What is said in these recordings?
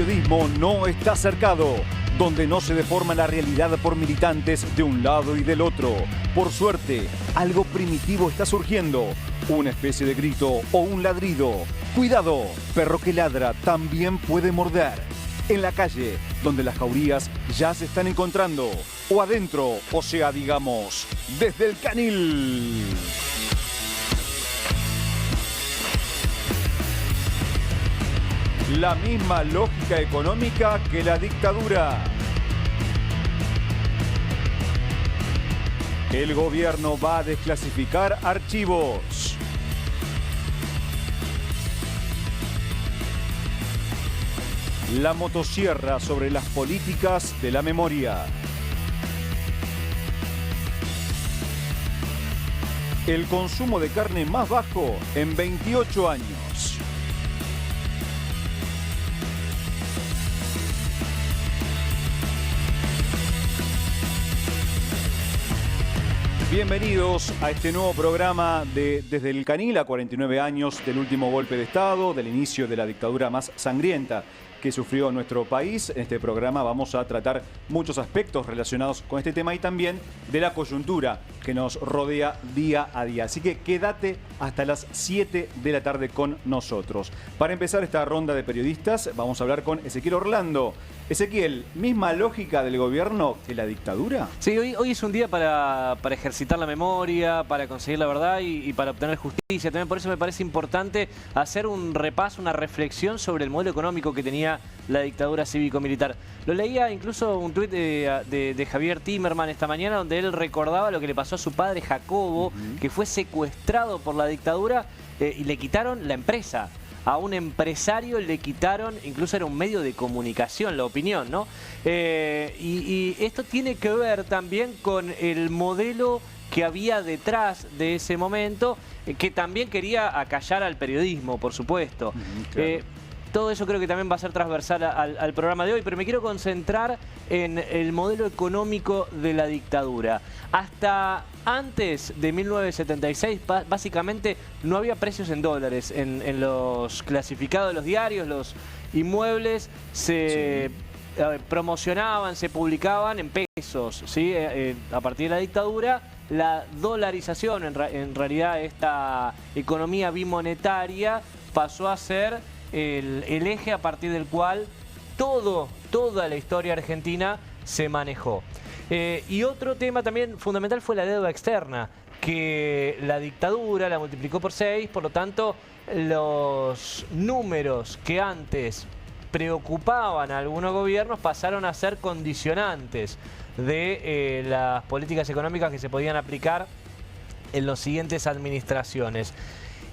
periodismo no está cercado, donde no se deforma la realidad por militantes de un lado y del otro. Por suerte, algo primitivo está surgiendo, una especie de grito o un ladrido. Cuidado, perro que ladra también puede morder. En la calle, donde las jaurías ya se están encontrando, o adentro, o sea, digamos, desde el canil. La misma lógica económica que la dictadura. El gobierno va a desclasificar archivos. La motosierra sobre las políticas de la memoria. El consumo de carne más bajo en 28 años. Bienvenidos a este nuevo programa de Desde el Canil, a 49 años del último golpe de Estado, del inicio de la dictadura más sangrienta que sufrió nuestro país. En este programa vamos a tratar muchos aspectos relacionados con este tema y también de la coyuntura que nos rodea día a día. Así que quédate hasta las 7 de la tarde con nosotros. Para empezar esta ronda de periodistas, vamos a hablar con Ezequiel Orlando. Ezequiel, ¿misma lógica del gobierno que la dictadura? Sí, hoy es un día para ejercitar la memoria, para conseguir la verdad y para obtener justicia. También por eso me parece importante hacer un repaso, una reflexión sobre el modelo económico que tenía la dictadura cívico-militar. Lo leía incluso un tuit de Javier Timerman esta mañana, donde él recordaba lo que le pasó a su padre Jacobo, que fue secuestrado por la dictadura y le quitaron la empresa. A un empresario le quitaron, incluso era un medio de comunicación, la opinión, ¿no? Y esto tiene que ver también con el modelo que había detrás de ese momento, que también quería acallar al periodismo, por supuesto. Claro. Todo eso creo que también va a ser transversal al programa de hoy, pero me quiero concentrar en el modelo económico de la dictadura. Hasta antes de 1976, básicamente, no había precios en dólares en los clasificados de los diarios, los inmuebles se promocionaban, se publicaban en pesos, ¿sí? A partir de la dictadura, la dolarización, en realidad esta economía bimonetaria, pasó a ser el eje a partir del cual toda la historia argentina se manejó. Y otro tema también fundamental fue la deuda externa, que la dictadura la multiplicó por 6, por lo tanto los números que antes preocupaban a algunos gobiernos pasaron a ser condicionantes de las políticas económicas que se podían aplicar en las siguientes administraciones.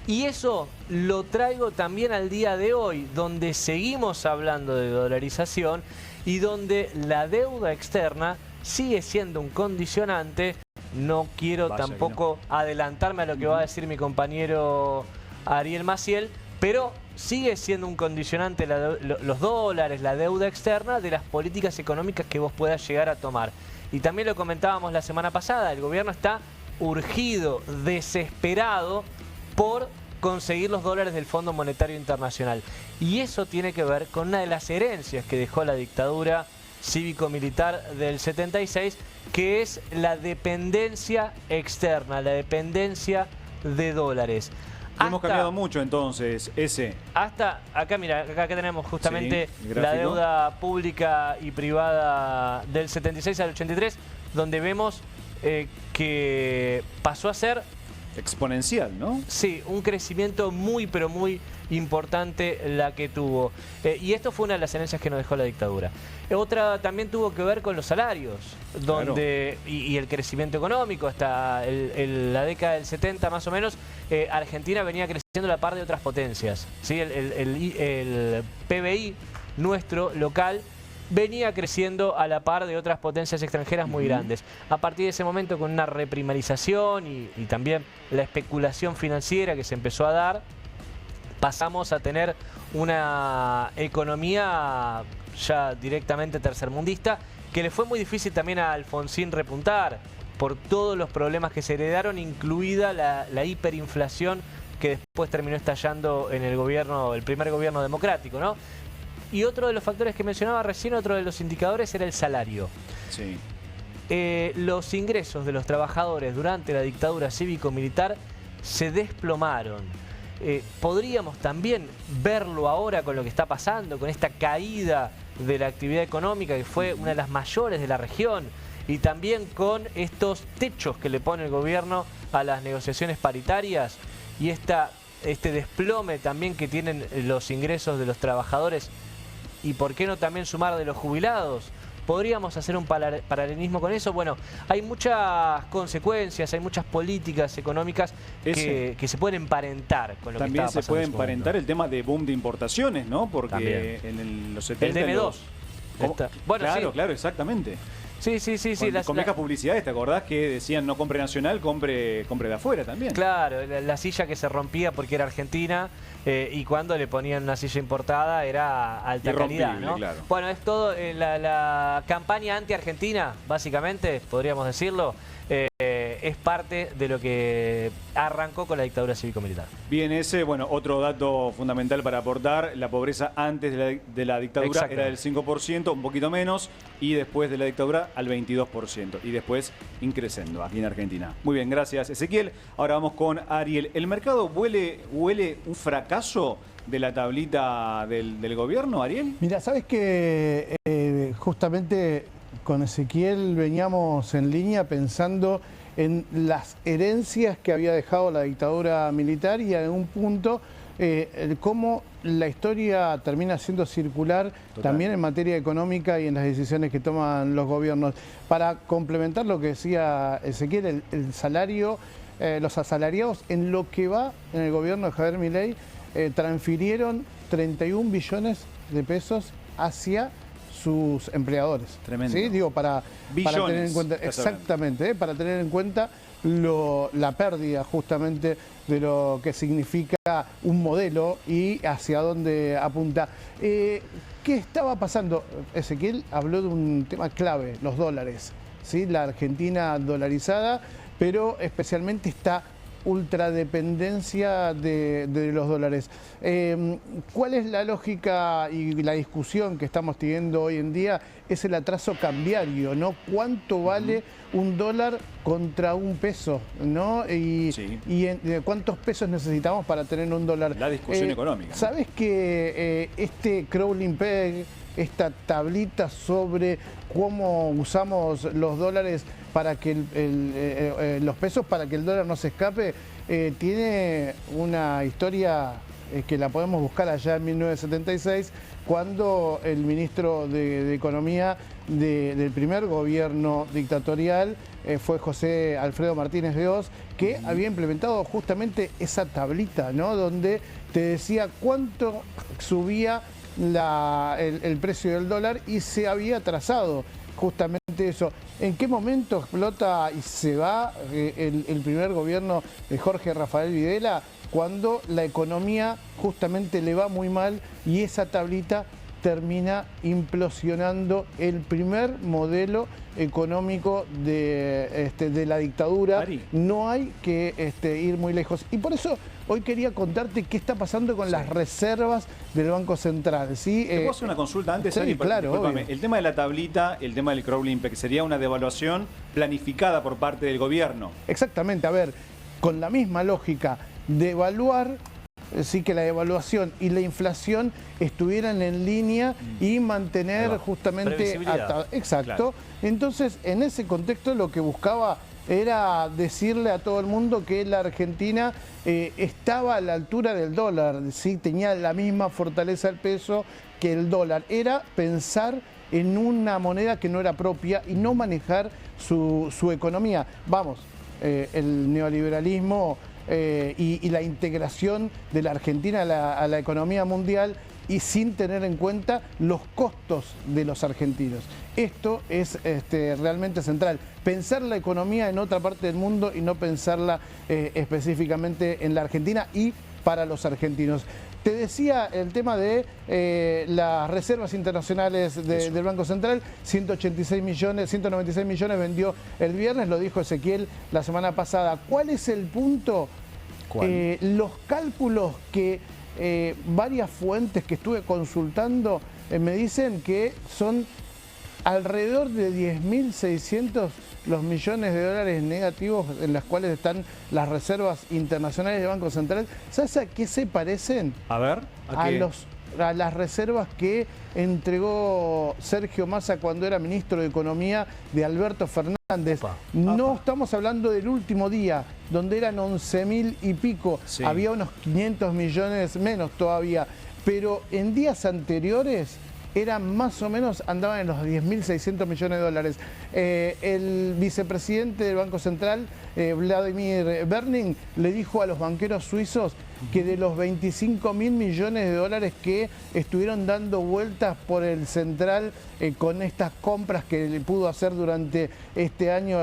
Y eso lo traigo también al día de hoy, donde seguimos hablando de dolarización y donde la deuda externa sigue siendo un condicionante. No quiero tampoco adelantarme a lo que va a decir mi compañero Ariel Maciel, pero sigue siendo un condicionante los dólares, la deuda externa de las políticas económicas que vos puedas llegar a tomar. Y también lo comentábamos la semana pasada, el gobierno está urgido, desesperado por conseguir los dólares del Fondo Monetario Internacional. Y eso tiene que ver con una de las herencias que dejó la dictadura cívico-militar del 76, que es la dependencia externa, la dependencia de dólares. Hemos cambiado mucho entonces, Hasta acá, mira, acá tenemos justamente la deuda pública y privada del 76 al 83, donde vemos que pasó a ser exponencial, ¿no? Sí, un crecimiento muy, pero muy importante la que tuvo. Y esto fue una de las herencias que nos dejó la dictadura. Otra también tuvo que ver con los salarios, donde y el crecimiento económico. Hasta la década del 70 más o menos, Argentina venía creciendo a la par de otras potencias, ¿sí? El PBI nuestro, local, venía creciendo a la par de otras potencias extranjeras muy grandes. A partir de ese momento, con una reprimarización y también la especulación financiera que se empezó a dar, pasamos a tener una economía ya directamente tercermundista, que le fue muy difícil también a Alfonsín repuntar por todos los problemas que se heredaron, incluida la hiperinflación que después terminó estallando en el primer gobierno democrático, ¿no? Y otro de los factores que mencionaba recién, otro de los indicadores, era el salario. Sí. Los ingresos de los trabajadores durante la dictadura cívico-militar se desplomaron. Podríamos también verlo ahora con lo que está pasando, con esta caída de la actividad económica que fue una de las mayores de la región, y también con estos techos que le pone el gobierno a las negociaciones paritarias y este desplome también que tienen los ingresos de los trabajadores, y por qué no también sumar de los jubilados. ¿Podríamos hacer un paralelismo con eso? Bueno, hay muchas consecuencias, hay muchas políticas económicas que se pueden emparentar con lo que está pasando. También se puede emparentar el tema de boom de importaciones, ¿no? Porque los 70... El DM2. Bueno, claro, sí. Claro, exactamente. Sí. Con viejas publicidades, ¿te acordás que decían no compre nacional, compre de afuera también? Claro, la silla que se rompía porque era argentina y cuando le ponían una silla importada era alta calidad, ¿no? Claro. Bueno, es todo la campaña anti-argentina, básicamente, podríamos decirlo, es parte de lo que arrancó con la dictadura cívico-militar. Bien, otro dato fundamental para aportar, la pobreza antes de la dictadura era del 5%, un poquito menos, y después de la dictadura al 22%, y después increciendo aquí en Argentina. Muy bien, gracias Ezequiel. Ahora vamos con Ariel. ¿El mercado huele un fracaso de la tablita del gobierno, Ariel? Mira, sabes que justamente con Ezequiel veníamos en línea pensando en las herencias que había dejado la dictadura militar y en un punto cómo la historia termina siendo circular. Total. También en materia económica y en las decisiones que toman los gobiernos. Para complementar lo que decía Ezequiel, el salario, los asalariados en lo que va en el gobierno de Javier Milei transfirieron 31 billones de pesos hacia sus empleadores. Tremendo. ¿Sí? Digo, para tener en cuenta, exactamente, para tener en cuenta la pérdida justamente de lo que significa un modelo y hacia dónde apunta. ¿Qué estaba pasando? Ezequiel habló de un tema clave, los dólares, ¿sí? La Argentina dolarizada, pero especialmente esta ultradependencia de los dólares. ¿Cuál es la lógica y la discusión que estamos teniendo hoy en día? Es el atraso cambiario, ¿no? ¿Cuánto vale un dólar contra un peso, ¿no? Y cuántos pesos necesitamos para tener un dólar. La discusión económica. ¿Sabes que este crawling peg, esta tablita sobre cómo usamos los dólares para que los pesos para que el dólar no se escape, tiene una historia que la podemos buscar allá en 1976, cuando el ministro de Economía del primer gobierno dictatorial fue José Alfredo Martínez de Oz, que había implementado justamente esa tablita, ¿no? Donde te decía cuánto subía el precio del dólar y se había trazado justamente eso. ¿En qué momento explota y se va el primer gobierno de Jorge Rafael Videla? Cuando la economía justamente le va muy mal y esa tablita termina implosionando el primer modelo económico de la dictadura. Ari. No hay que ir muy lejos. Y por eso hoy quería contarte qué está pasando con las reservas del Banco Central. ¿Sí? ¿Te puedo hacer una consulta antes? Sí, Ari? Claro. El tema de la tablita, el tema del crawling peg, ¿sería una devaluación planificada por parte del gobierno? Exactamente. A ver, con la misma lógica, devaluar, sí, que la devaluación y la inflación estuvieran en línea y mantener justamente... Exacto. Claro. Entonces, en ese contexto lo que buscaba era decirle a todo el mundo que la Argentina estaba a la altura del dólar, ¿sí? Tenía la misma fortaleza del peso que el dólar. Era pensar en una moneda que no era propia y no manejar su economía. Vamos, el neoliberalismo y la integración de la Argentina a la economía mundial y sin tener en cuenta los costos de los argentinos. Esto es realmente central. Pensar la economía en otra parte del mundo y no pensarla específicamente en la Argentina y para los argentinos. Te decía el tema de las reservas internacionales del Banco Central, 196 millones vendió el viernes, lo dijo Ezequiel la semana pasada. ¿Cuál es el punto? ¿Cuál? Los cálculos que varias fuentes que estuve consultando me dicen que son alrededor de 10.600 los millones de dólares negativos en las cuales están las reservas internacionales del Banco Central. ¿Sabes a qué se parecen? A ver, a las reservas que entregó Sergio Massa cuando era ministro de Economía de Alberto Fernández. No estamos hablando del último día, donde eran 11.000 y pico. Sí. Había unos 500 millones menos todavía. Pero en días anteriores eran más o menos, andaban en los 10.600 millones de dólares. El vicepresidente del Banco Central, Vladimir Berning, le dijo a los banqueros suizos que de los 25.000 millones de dólares que estuvieron dando vueltas por el Central con estas compras que le pudo hacer durante este año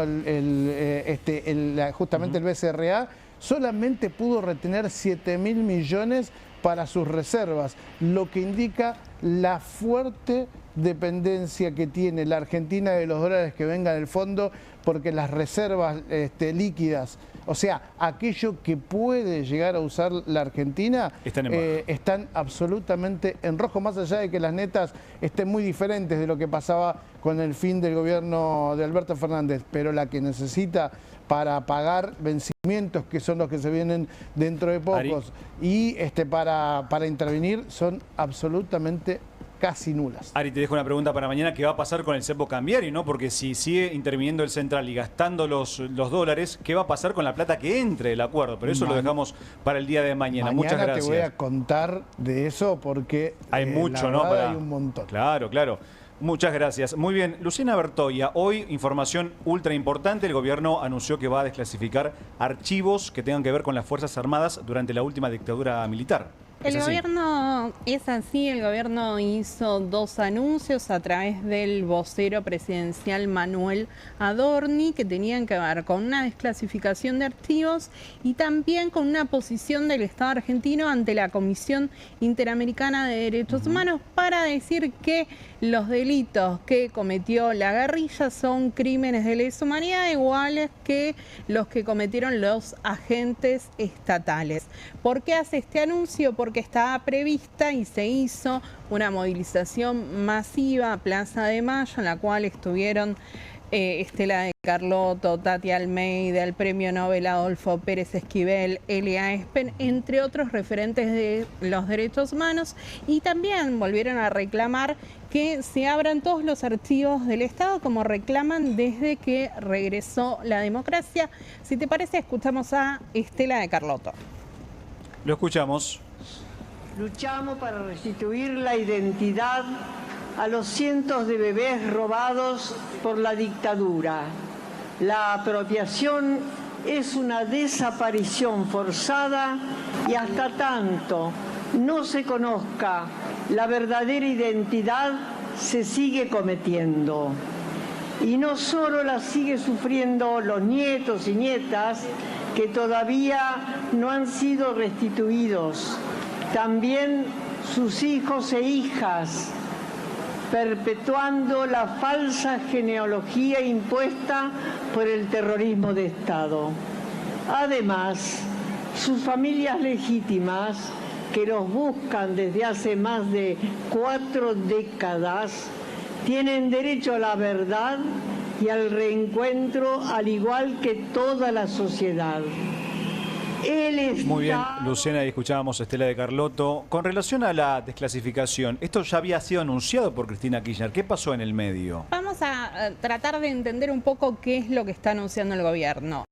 justamente el BCRA, solamente pudo retener 7.000 millones para sus reservas, lo que indica la fuerte dependencia que tiene la Argentina de los dólares que vengan del fondo, porque las reservas líquidas, o sea, aquello que puede llegar a usar la Argentina, están absolutamente en rojo, más allá de que las netas estén muy diferentes de lo que pasaba con el fin del gobierno de Alberto Fernández, pero la que necesita para pagar vencimientos, que son los que se vienen dentro de pocos, y para intervenir, son absolutamente casi nulas. Ari, te dejo una pregunta para mañana. ¿Qué va a pasar con el cepo cambiario, no? Porque si sigue interviniendo el Central y gastando los dólares, ¿qué va a pasar con la plata que entre el acuerdo? Pero eso lo dejamos para el día de mañana. Muchas gracias. Te voy a contar de eso porque hay mucho, ¿no? Hay un montón. Claro, claro. Muchas gracias. Muy bien, Luciana Bertoia, hoy información ultra importante. El gobierno anunció que va a desclasificar archivos que tengan que ver con las Fuerzas Armadas durante la última dictadura militar. El gobierno es así, el gobierno hizo dos anuncios a través del vocero presidencial Manuel Adorni que tenían que ver con una desclasificación de archivos y también con una posición del Estado argentino ante la Comisión Interamericana de Derechos Humanos para decir que los delitos que cometió la guerrilla son crímenes de lesa humanidad iguales que los que cometieron los agentes estatales. ¿Por qué hace este anuncio? Porque estaba prevista y se hizo una movilización masiva a Plaza de Mayo, en la cual estuvieron Estela de Carlotto, Tati Almeida, el premio Nobel Adolfo Pérez Esquivel, Elia Espen, entre otros referentes de los derechos humanos, y también volvieron a reclamar que se abran todos los archivos del Estado como reclaman desde que regresó la democracia. Si te parece, escuchamos a Estela de Carlotto. Lo escuchamos. Luchamos para restituir la identidad a los cientos de bebés robados por la dictadura. La apropiación es una desaparición forzada y hasta tanto no se conozca la verdadera identidad, se sigue cometiendo. Y no solo la sigue sufriendo los nietos y nietas que todavía no han sido restituidos, también sus hijos e hijas, perpetuando la falsa genealogía impuesta por el terrorismo de Estado. Además, sus familias legítimas, que los buscan desde hace más de 4 décadas, tienen derecho a la verdad y al reencuentro, al igual que toda la sociedad. Muy bien, Luciana, y escuchábamos a Estela de Carlotto. Con relación a la desclasificación, esto ya había sido anunciado por Cristina Kirchner. ¿Qué pasó en el medio? Vamos a tratar de entender un poco qué es lo que está anunciando el gobierno.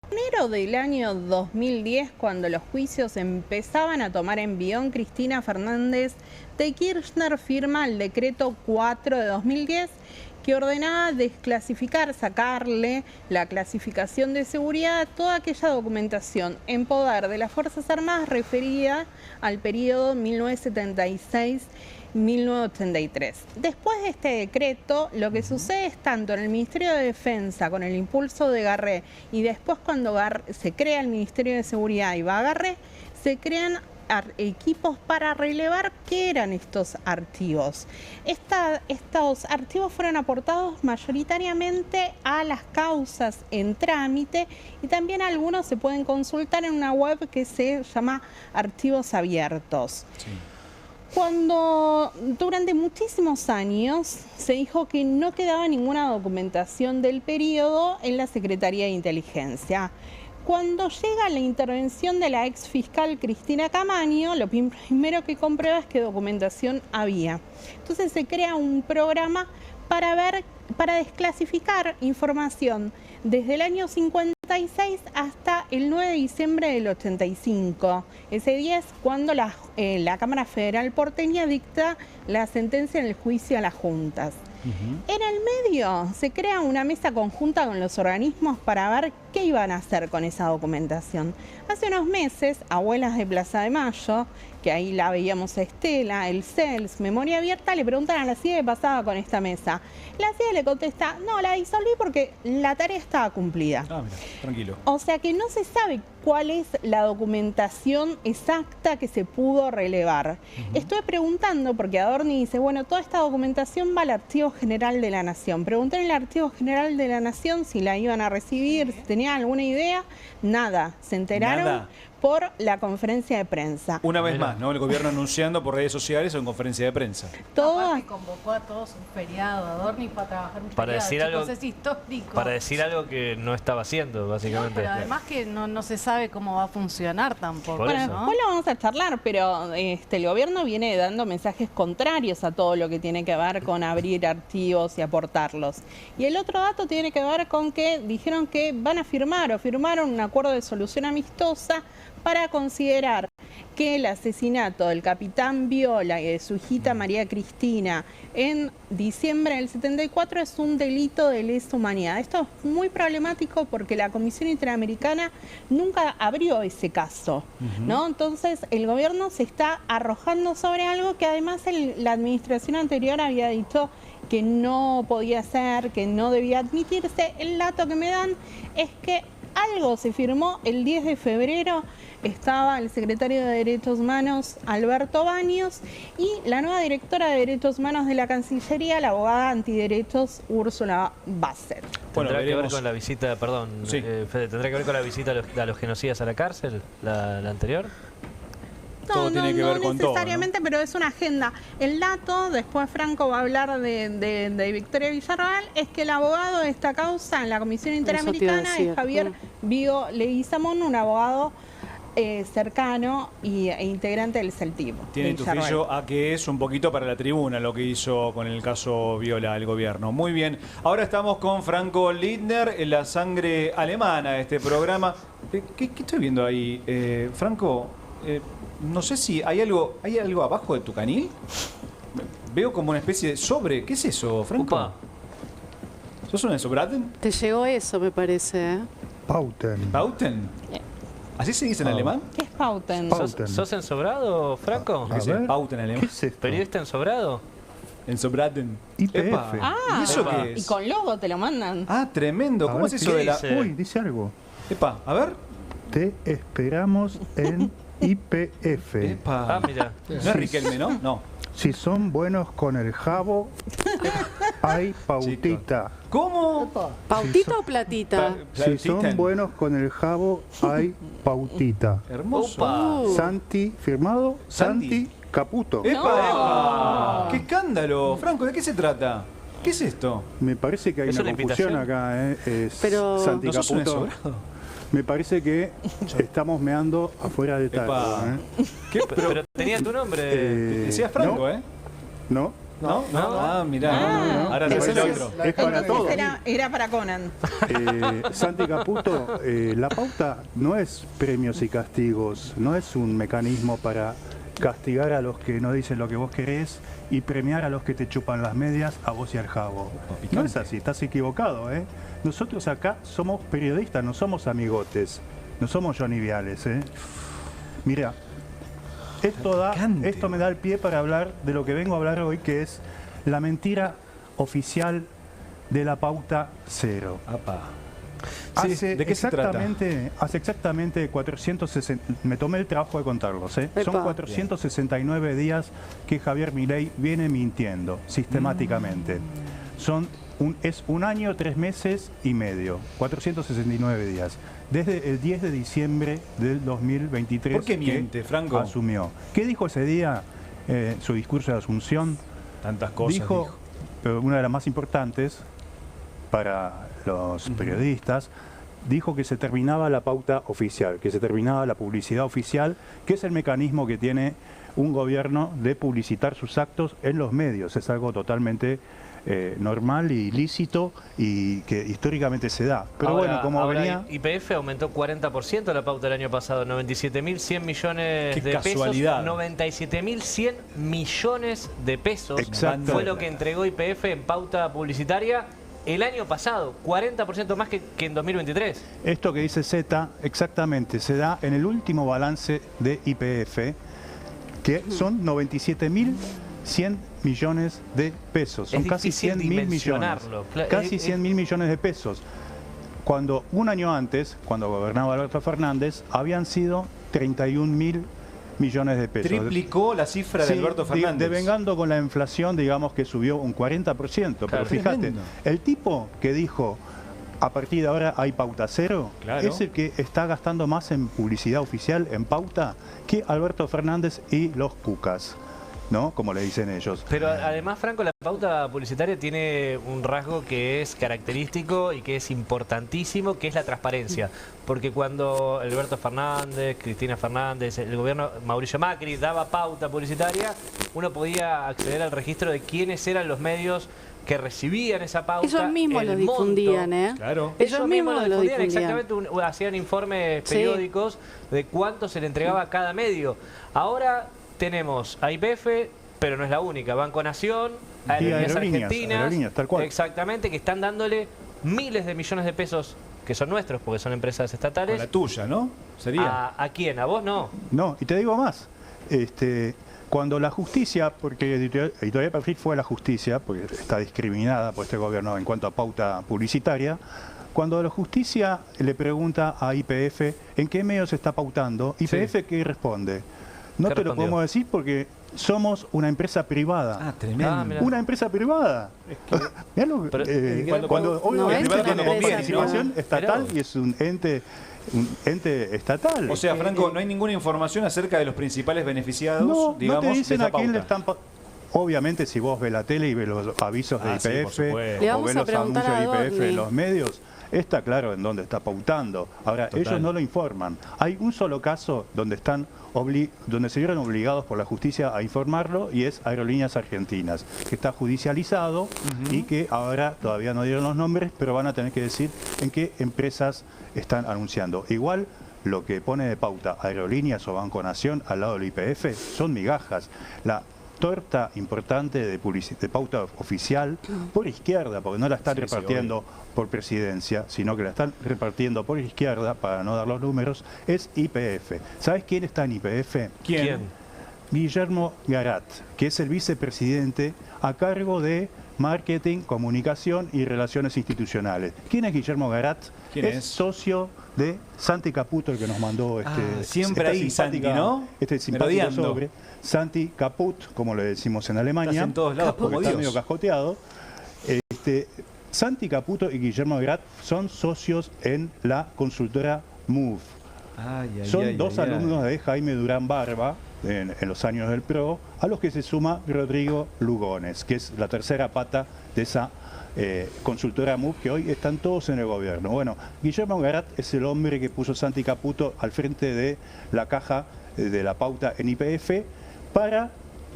En enero del año 2010, cuando los juicios empezaban a tomar envión, Cristina Fernández de Kirchner firma el decreto 4 de 2010 que ordenaba desclasificar, sacarle la clasificación de seguridad a toda aquella documentación en poder de las Fuerzas Armadas referida al periodo 1976-1983. Después de este decreto, lo que sucede es tanto en el Ministerio de Defensa, con el impulso de Garré, y después cuando se crea el Ministerio de Seguridad y va a Garré, se crean equipos para relevar qué eran estos archivos. Estos archivos fueron aportados mayoritariamente a las causas en trámite y también algunos se pueden consultar en una web que se llama Archivos Abiertos. Sí. Cuando durante muchísimos años se dijo que no quedaba ninguna documentación del periodo en la Secretaría de Inteligencia. Cuando llega la intervención de la ex fiscal Cristina Camaño, lo primero que comprueba es que documentación había. Entonces se crea un programa para desclasificar información desde el año 56 hasta el 9 de diciembre del 85. Ese día es cuando la Cámara Federal porteña dicta la sentencia en el juicio a las juntas. En el medio se crea una mesa conjunta con los organismos para ver qué iban a hacer con esa documentación. Hace unos meses, Abuelas de Plaza de Mayo, que ahí la veíamos a Estela, el CELS, Memoria Abierta, le preguntan a la CIDE qué pasaba con esta mesa. La CIDE le contesta, no, la disolví porque la tarea estaba cumplida. Ah, mira, tranquilo. O sea que no se sabe cuál es la documentación exacta que se pudo relevar. Estuve preguntando, porque Adorni dice, bueno, toda esta documentación va al Archivo General de la Nación. Pregunté en el Archivo General de la Nación si la iban a recibir, si tenían alguna idea. Nada, se enteraron. Nada. Por la conferencia de prensa. Una vez más, ¿no? El gobierno anunciando por redes sociales o en conferencia de prensa. Aparte convocó a todos un feriado, Adorni para trabajar un para feriado, decir chicos, algo, es histórico. para decir algo que no estaba haciendo, básicamente. No, pero además que no se sabe cómo va a funcionar tampoco. Por Bueno, eso. después lo vamos a charlar, pero el gobierno viene dando mensajes contrarios a todo lo que tiene que ver con abrir archivos y aportarlos. Y el otro dato tiene que ver con que dijeron que van a firmar o firmaron un acuerdo de solución amistosa para considerar que el asesinato del capitán Viola y de su hijita María Cristina en diciembre del 74 es un delito de lesa humanidad. Esto es muy problemático porque la Comisión Interamericana nunca abrió ese caso, ¿no? Entonces el gobierno se está arrojando sobre algo que además la administración anterior había dicho que no podía ser, que no debía admitirse. El dato que me dan es que algo se firmó el 10 de febrero, estaba el secretario de Derechos Humanos, Alberto Baños, y la nueva directora de Derechos Humanos de la Cancillería, la abogada antiderechos Úrsula Bassett. Bueno, ¿Tendrá que ver veremos. con la visita, perdón, Sí. Fede, ¿tendrá que ver con la visita a los genocidas a la cárcel, la anterior? Todo tiene que ver con todo, ¿no? necesariamente, pero es una agenda. El dato, después Franco va a hablar de Victoria Villarreal, es que el abogado de esta causa en la Comisión Interamericana es Javier Vigo Leguizamón, un abogado cercano e integrante del CELTIP. Tiene tufillo a que es un poquito para la tribuna lo que hizo con el caso Viola el gobierno. Muy bien. Ahora estamos con Franco Lindner, en la sangre alemana de este programa. ¿Qué estoy viendo ahí? Franco, no sé si hay algo abajo de tu canil. Veo como una especie de sobre. ¿Qué es eso, Franco? Upa. ¿Sos un ensobraten? Te llegó eso, me parece. Pauten. ¿Pauten? ¿Así se dice en alemán? ¿Qué es Pauten? Pauten. ¿Sos ensobrado, Franco? ¿Qué dice Pauten en ¿Qué alemán? es esto? ¿Periodista ensobrado? Ensobraten. IPF. Epa. Ah, ¿Y eso Epa. qué y es? con logo te lo mandan. Ah, tremendo. A ¿Cómo ver, es eso ¿qué de la...? dice? Uy, dice algo. Epa, a ver. Te esperamos en IPF. Epa. Ah, mira. No es Riquelme, ¿no? No. Si son buenos con el jabo, hay pautita. ¿Cómo? ¿Pautita o platita? Si son buenos con el jabo, hay pautita. Hermoso. Opa. Santi, firmado Santi. Santi Caputo. ¡Epa! ¡Epa! ¡Qué escándalo! Franco, ¿de qué se trata? ¿Qué es esto? Me parece que hay ¿Es una una confusión invitación? acá, Es Pero- Santi ¿No sos un Caputo. ensobrado? Me parece que estamos meando afuera de taco. Epa. ¿Qué? Pero tenía tu nombre. Decías Franco, no, ¿eh? No, ¿No? No. Ah, mirá. Ah. Ahora no, no es el es- otro. es para todos. Era para Conan. Santi Caputo, la pauta no es premios y castigos, no es un mecanismo para castigar a los que no dicen lo que vos querés y premiar a los que te chupan las medias, a vos y al jabo. No es así, estás equivocado, ¿eh? Nosotros acá somos periodistas, no somos amigotes, no somos Johnny Viales, ¿eh? Mira, Picante. esto me da el pie para hablar de lo que vengo a hablar hoy, que es la mentira oficial de la pauta cero. Apa. Sí, ¿de qué se trata? Hace exactamente 460, me tomé el trabajo de contarlos, ¿eh? Son Epa. 469 días que Javier Milei viene mintiendo sistemáticamente. Es un año, 3 meses y medio, 469 días. Desde el 10 de diciembre del 2023. ¿Por qué miente, que Franco? asumió. ¿Qué dijo ese día? su discurso de Asunción, Tantas cosas dijo. pero una de las más importantes para los periodistas, dijo que se terminaba la pauta oficial, que se terminaba la publicidad oficial, que es el mecanismo que tiene un gobierno de publicitar sus actos en los medios. Es algo totalmente normal y lícito y que históricamente se da. Pero ahora, bueno, como venía... YPF aumentó 40% la pauta el año pasado, 97.100 millones Qué de casualidad. pesos. 97.100 millones de pesos Exacto. fue lo que entregó YPF en pauta publicitaria el año pasado, 40% más que en 2023. Esto que dice Z, exactamente, se da en el último balance de YPF, que son 97.100 millones de pesos. Son Es casi difícil 100.000 millones. dimensionarlo. Casi 100.000 millones de pesos. Cuando un año antes, cuando gobernaba Alberto Fernández, habían sido 31.000 millones de pesos. Triplicó la cifra de Sí, Alberto Fernández. devengando con la inflación, digamos que subió un 40%. Pero fíjate, Tremendo. el tipo que dijo a partir de ahora hay pauta cero, Claro. es el que está gastando más en publicidad oficial, en pauta, que Alberto Fernández y los cucas, ¿no? Como le dicen ellos. Pero además, Franco, la pauta publicitaria tiene un rasgo que es característico y que es importantísimo, que es la transparencia. Porque cuando Alberto Fernández, Cristina Fernández, el gobierno Mauricio Macri daba pauta publicitaria, uno podía acceder al registro de quiénes eran los medios que recibían esa pauta. Ellos mismos el lo monto. difundían, ¿eh? Claro. Ellos mismos lo difundían. Exactamente, hacían informes Sí. periódicos de cuánto se le entregaba a cada medio. Ahora tenemos a YPF, pero no es la única, Banco Nación, Aerolíneas Argentinas, Aerolíneas, tal cual. exactamente, que están dándole miles de millones de pesos, que son nuestros, porque son empresas Con estatales. la tuya, ¿no? Sería. ¿A quién? ¿A vos no? No, y te digo más. Cuando la justicia, porque Editorial Perfil fue la justicia, porque está discriminada por este gobierno en cuanto a pauta publicitaria, cuando la justicia le pregunta a YPF en qué medios se está pautando, YPF ¿qué responde? No ¿Qué te lo respondió? podemos decir porque somos una empresa privada. Ah, tremendo. Ah, mirá. Una empresa privada. Mirá lo que- Pero- cuando obviamente es una tiene empresa, participación ¿no? estatal Mirá vos. y es un ente estatal. O sea, Franco, no hay ninguna información acerca de los principales beneficiados, No, digamos, no te dicen de a esa quién le pauta. están... Obviamente, si vos ves la tele y ves los avisos de Ah, sí, por YPF supuesto. Le o vamos ves a los preguntar anuncios de a YPF Dorni. en los medios, está claro en dónde está pautando. Ahora, Total. ellos no lo informan. Hay un solo caso donde donde se vieron obligados por la justicia a informarlo y es Aerolíneas Argentinas, que está judicializado y que ahora todavía no dieron los nombres, pero van a tener que decir en qué empresas están anunciando. Igual lo que pone de pauta Aerolíneas o Banco Nación al lado del YPF son migajas. La torta importante de pauta oficial por izquierda, porque no la están Sí, sí, repartiendo por presidencia, sino que la están repartiendo por izquierda, para no dar los números, es YPF. ¿Sabes quién está en YPF? ¿Quién? Guillermo Garat, que es el vicepresidente a cargo de Marketing, Comunicación y Relaciones Institucionales. ¿Quién es Guillermo Garat? ¿Quién es? socio de Santi Caputo, el que nos mandó siempre esta ahí, Santi, simpática- ¿no? Este simpático Merodeando. sobre Santi Caput, como le decimos en Alemania. Estás en todos lados porque como está Dios. medio cascoteado. Santi Caputo y Guillermo Garat son socios en la consultora Move. Son dos alumnos de Jaime Durán Barba en los años del PRO, a los que se suma Rodrigo Lugones, que es la tercera pata de esa consultora Move, que hoy están todos en el gobierno. Bueno, Guillermo Garat es el hombre que puso Santi Caputo al frente de la caja de la pauta en YPF para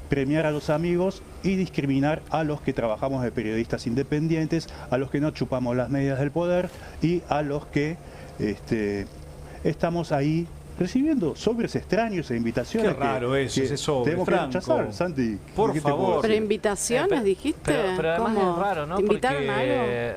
premiar a los amigos y discriminar a los que trabajamos de periodistas independientes, a los que no chupamos las medias del poder y a los que estamos ahí recibiendo sobres extraños e invitaciones. Qué raro eso, que ese sobre, tenemos Franco. que rechazar, Santi. Por ¿Qué te puedo favor. decir? Pero invitaciones, dijiste. Pero además ¿Cómo? es raro, ¿no? ¿Te invitaron Porque,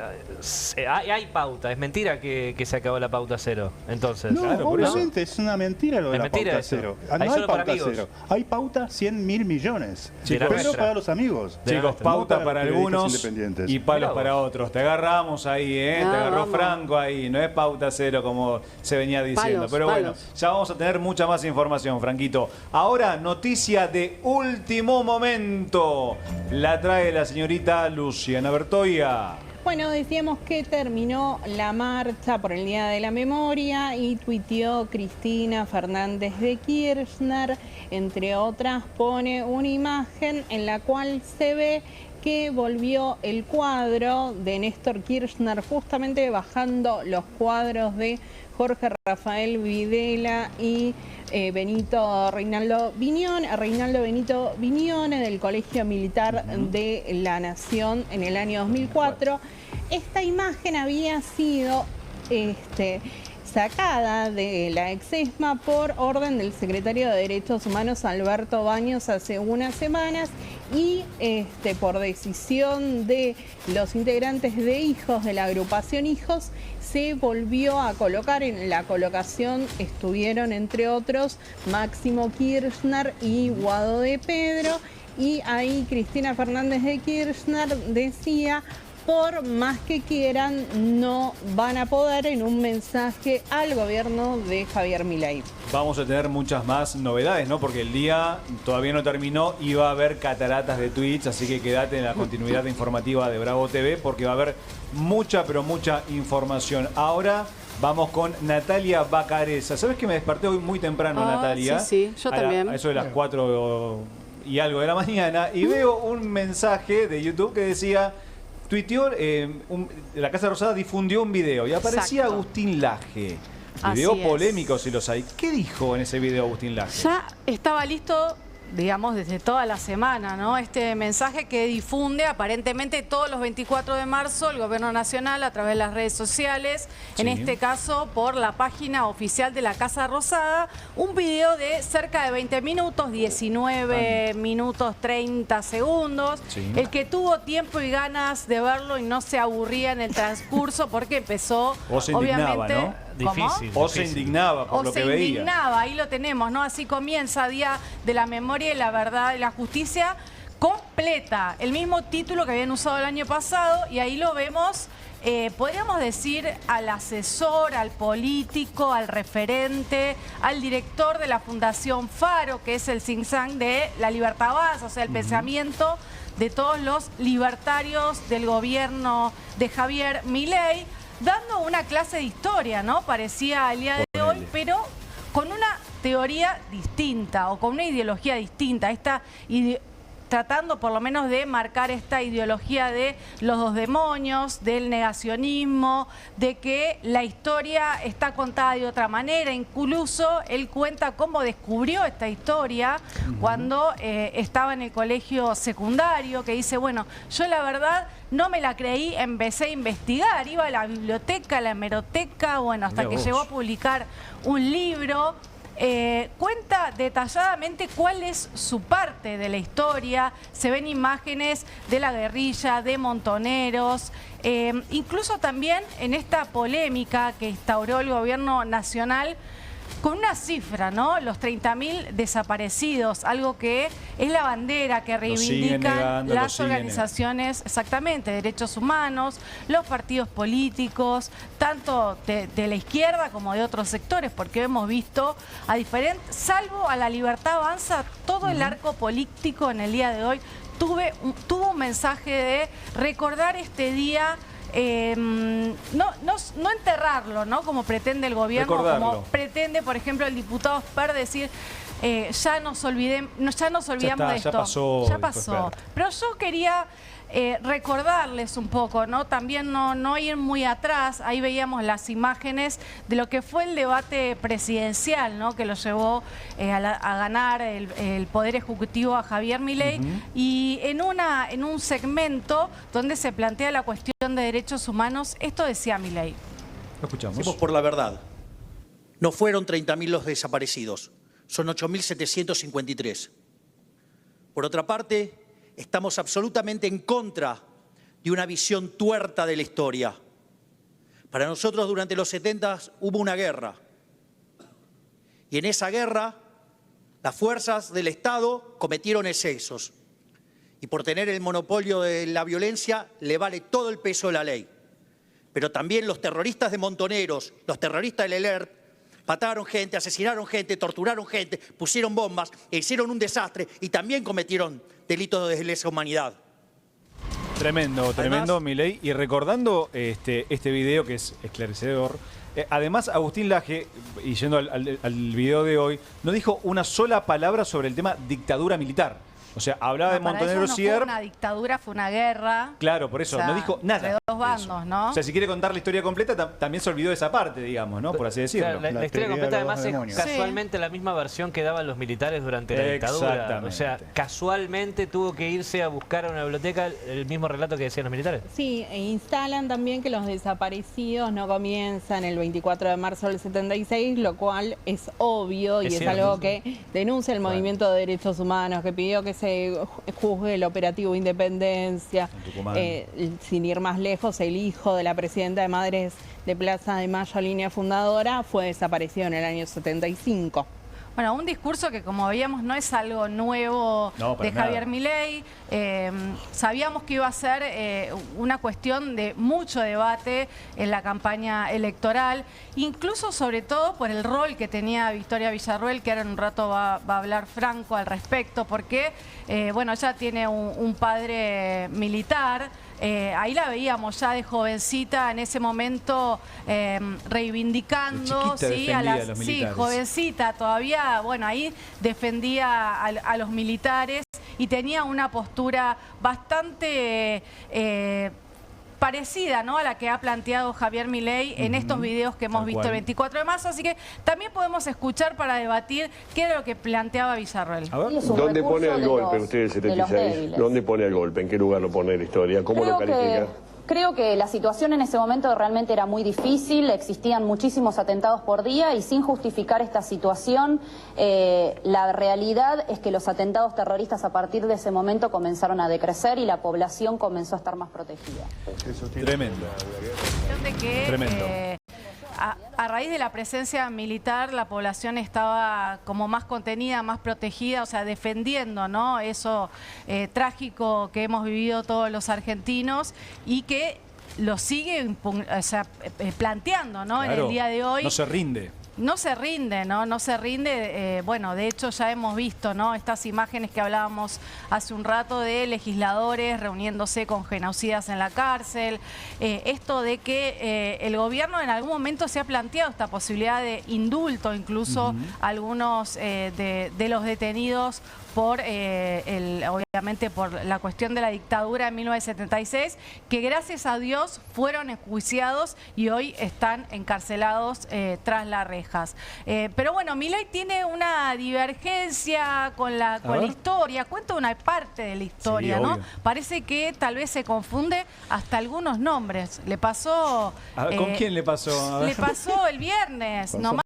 a algo? hay pauta, es mentira que se acabó la pauta cero. Entonces, No, Claro, por eso. obviamente es una mentira lo de Es la mentira pauta eso. cero. Hay No hay solo para pauta amigos. cero. Hay pauta 100.000 millones. De la Pero nuestra. para los amigos. Chicos, nuestra. pauta No para para algunos periodistas independientes. y palos Mirá para vos. otros. Te agarramos ahí, ¿eh? No, Te agarró vamos. Franco ahí. No es pauta cero como se venía diciendo. Palos, Pero bueno, palos. ya vamos a tener mucha más información, Franquito. Ahora, noticia de último momento. La trae la señorita Luciana Bertoia. Bueno, decíamos que terminó la marcha por el Día de la Memoria y tuiteó Cristina Fernández de Kirchner, entre otras, pone una imagen en la cual se ve que volvió el cuadro de Néstor Kirchner, justamente bajando los cuadros de Jorge Rafael Videla y Reinaldo Benito Viñone del Colegio Militar de la Nación en el año 2004. Esta imagen había sido sacada de la Exesma por orden del secretario de Derechos Humanos Alberto Baños hace unas semanas y por decisión de los integrantes de Hijos, de la agrupación Hijos, se volvió a colocar. En la colocación estuvieron, entre otros, Máximo Kirchner y Guado de Pedro, y ahí Cristina Fernández de Kirchner decía: por más que quieran, no van a poder, en un mensaje al gobierno de Javier Milei. Vamos a tener muchas más novedades, ¿no? Porque el día todavía no terminó y va a haber cataratas de tweets, así que quédate en la continuidad informativa de Bravo TV porque va a haber mucha, pero mucha información. Ahora vamos con Natalia Bacareza. ¿Sabes que me desperté hoy muy temprano, Natalia? Sí, yo también. A eso de las 4 y algo de la mañana, y veo un mensaje de YouTube que decía... Tuiteó, la Casa Rosada difundió un video y aparecía Agustín Laje. Video polémico, si los hay. ¿Qué dijo en ese video Agustín Laje? Ya estaba listo, digamos, desde toda la semana, ¿no? Este mensaje que difunde aparentemente todos los 24 de marzo el Gobierno Nacional a través de las redes sociales, en este caso por la página oficial de la Casa Rosada, un video de cerca de 20 minutos, 19 minutos 30 segundos. El que tuvo tiempo y ganas de verlo y no se aburría en el transcurso porque empezó, obviamente... ¿no? Difícil. O se indignaba por lo que veía. O se indignaba, ahí lo tenemos, ¿no? Así comienza Día de la Memoria y la Verdad y la Justicia completa. El mismo título que habían usado el año pasado y ahí lo vemos, podríamos decir, al asesor, al político, al referente, al director de la Fundación Faro, que es el think tank de la libertad avanza, o sea, el pensamiento de todos los libertarios del gobierno de Javier Milei, dando una clase de historia, ¿no? Parecía al día de hoy, pero con una teoría distinta o con una ideología distinta. Tratando por lo menos de marcar esta ideología de los dos demonios, del negacionismo, de que la historia está contada de otra manera. Incluso él cuenta cómo descubrió esta historia cuando estaba en el colegio secundario, que dice, bueno, yo la verdad no me la creí, empecé a investigar, iba a la biblioteca, a la hemeroteca, bueno, hasta que llegó a publicar un libro. Cuenta detalladamente cuál es su parte de la historia, se ven imágenes de la guerrilla, de montoneros, incluso también en esta polémica que instauró el gobierno nacional con una cifra, ¿no? Los 30.000 desaparecidos, algo que es la bandera que reivindican las organizaciones, exactamente, derechos humanos, los partidos políticos, tanto de la izquierda como de otros sectores, porque hemos visto, salvo a la Libertad Avanza, todo el arco político en el día de hoy tuvo un mensaje de recordar este día. No enterrarlo, ¿no? Como pretende el gobierno, como pretende, por ejemplo, el diputado Sper decir ya nos olvidamos de esto. Ya pasó. Pero yo quería recordarles un poco, ¿no? También no ir muy atrás. Ahí veíamos las imágenes de lo que fue el debate presidencial, ¿no? Que lo llevó a ganar el Poder Ejecutivo a Javier Milei. Y en un segmento donde se plantea la cuestión de derechos humanos, esto decía Milei. Lo escuchamos. Hacemos por la verdad. No fueron 30.000 los desaparecidos, son 8.753. Por otra parte, estamos absolutamente en contra de una visión tuerta de la historia. Para nosotros, durante los 70 hubo una guerra. Y en esa guerra, las fuerzas del Estado cometieron excesos. Y por tener el monopolio de la violencia, le vale todo el peso de la ley. Pero también los terroristas de Montoneros, los terroristas del ELERT, mataron gente, asesinaron gente, torturaron gente, pusieron bombas, e hicieron un desastre y también cometieron delitos de lesa humanidad. Tremendo, tremendo, Milei. Y recordando este video que es esclarecedor, además Agustín Laje, y yendo al video de hoy, no dijo una sola palabra sobre el tema dictadura militar. O sea, hablaba de Montonero no Sier. fue una dictadura, fue una guerra. Claro, por eso, O sea, no dijo nada. entre dos bandos, ¿no? O sea, si quiere contar la historia completa, también se olvidó de esa parte, digamos, ¿no? Por así decirlo. Claro, la historia completa además es casualmente la misma versión que daban los militares durante la dictadura. Exactamente. O sea, casualmente tuvo que irse a buscar a una biblioteca el mismo relato que decían los militares. Sí, e instalan también que los desaparecidos no comienzan el 24 de marzo del 76, lo cual es obvio y es algo que denuncia el movimiento de derechos humanos, que pidió que se juzgue el operativo Independencia. Sin ir más lejos, el hijo de la presidenta de Madres de Plaza de Mayo, línea fundadora, fue desaparecido en el año 75. Bueno, un discurso que, como veíamos, no es algo nuevo de Javier Milei. Sabíamos que iba a ser una cuestión de mucho debate en la campaña electoral, incluso sobre todo por el rol que tenía Victoria Villarruel, que ahora en un rato va a hablar Franco al respecto, porque, bueno, ella tiene un padre militar. Ahí la veíamos ya de jovencita en ese momento reivindicando, ¿sí? A los militares. Sí, jovencita todavía, bueno, ahí defendía a los militares y tenía una postura bastante parecida, ¿no?, a la que ha planteado Javier Milei en estos videos que hemos visto el 24 de marzo. Así que también podemos escuchar para debatir qué era lo que planteaba Villarruel. ¿Dónde pone al golpe usted el 76? ¿Dónde pone al golpe? ¿En qué lugar lo pone en la historia? ¿Cómo lo califica? Creo que la situación en ese momento realmente era muy difícil, existían muchísimos atentados por día y sin justificar esta situación, la realidad es que los atentados terroristas a partir de ese momento comenzaron a decrecer y la población comenzó a estar más protegida. Tremendo. Tremendo. A raíz de la presencia militar, la población estaba como más contenida, más protegida, o sea, defendiendo, ¿no?, eso trágico que hemos vivido todos los argentinos y que lo sigue planteando, ¿no?, en el día de hoy. No se rinde. No se rinde, ¿no? No se rinde. Bueno, de hecho ya hemos visto, ¿no?, estas imágenes que hablábamos hace un rato de legisladores reuniéndose con genocidas en la cárcel. Esto de que el gobierno en algún momento se ha planteado esta posibilidad de indulto, incluso algunos de los detenidos por obviamente por la cuestión de la dictadura en 1976, que gracias a Dios fueron enjuiciados y hoy están encarcelados tras las rejas. Pero bueno, Milei tiene una divergencia con la historia, cuenta una parte de la historia, ¿no? Parece que tal vez se confunde hasta algunos nombres. Le pasó... ¿Con quién le pasó? Le pasó el viernes, nomás,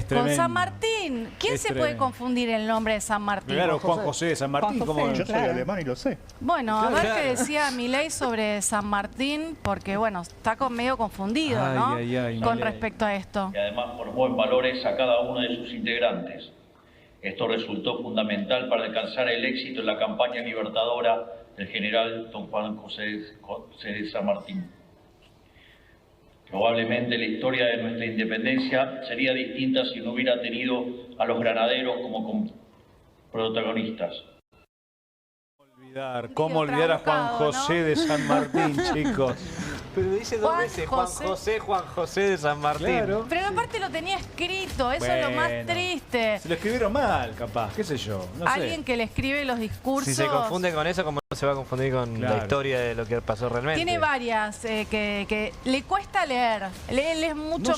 con San Martín. ¿Quién se puede confundir el nombre de San Martín? Claro, Juan José de San Martín. Yo soy alemán y lo sé. Bueno, a ver qué decía Milei sobre San Martín, porque bueno, está medio confundido, ¿no? Con respecto a esto. Y además formó en valores a cada uno de sus integrantes. Esto resultó fundamental para alcanzar el éxito en la campaña libertadora del general don Juan José de San Martín. Probablemente la historia de nuestra independencia sería distinta si no hubiera tenido a los granaderos como protagonistas. ¿Cómo olvidar a Juan José de San Martín, chicos? Pero dice dos veces Juan José de San Martín. Claro. Pero aparte lo tenía escrito, eso es lo más triste. Se lo escribieron mal, capaz, qué sé yo. No Alguien que le escribe los discursos. Si se confunde con eso, ¿cómo no se va a confundir con la historia de lo que pasó realmente? Tiene varias que le cuesta leer. Él es mucho...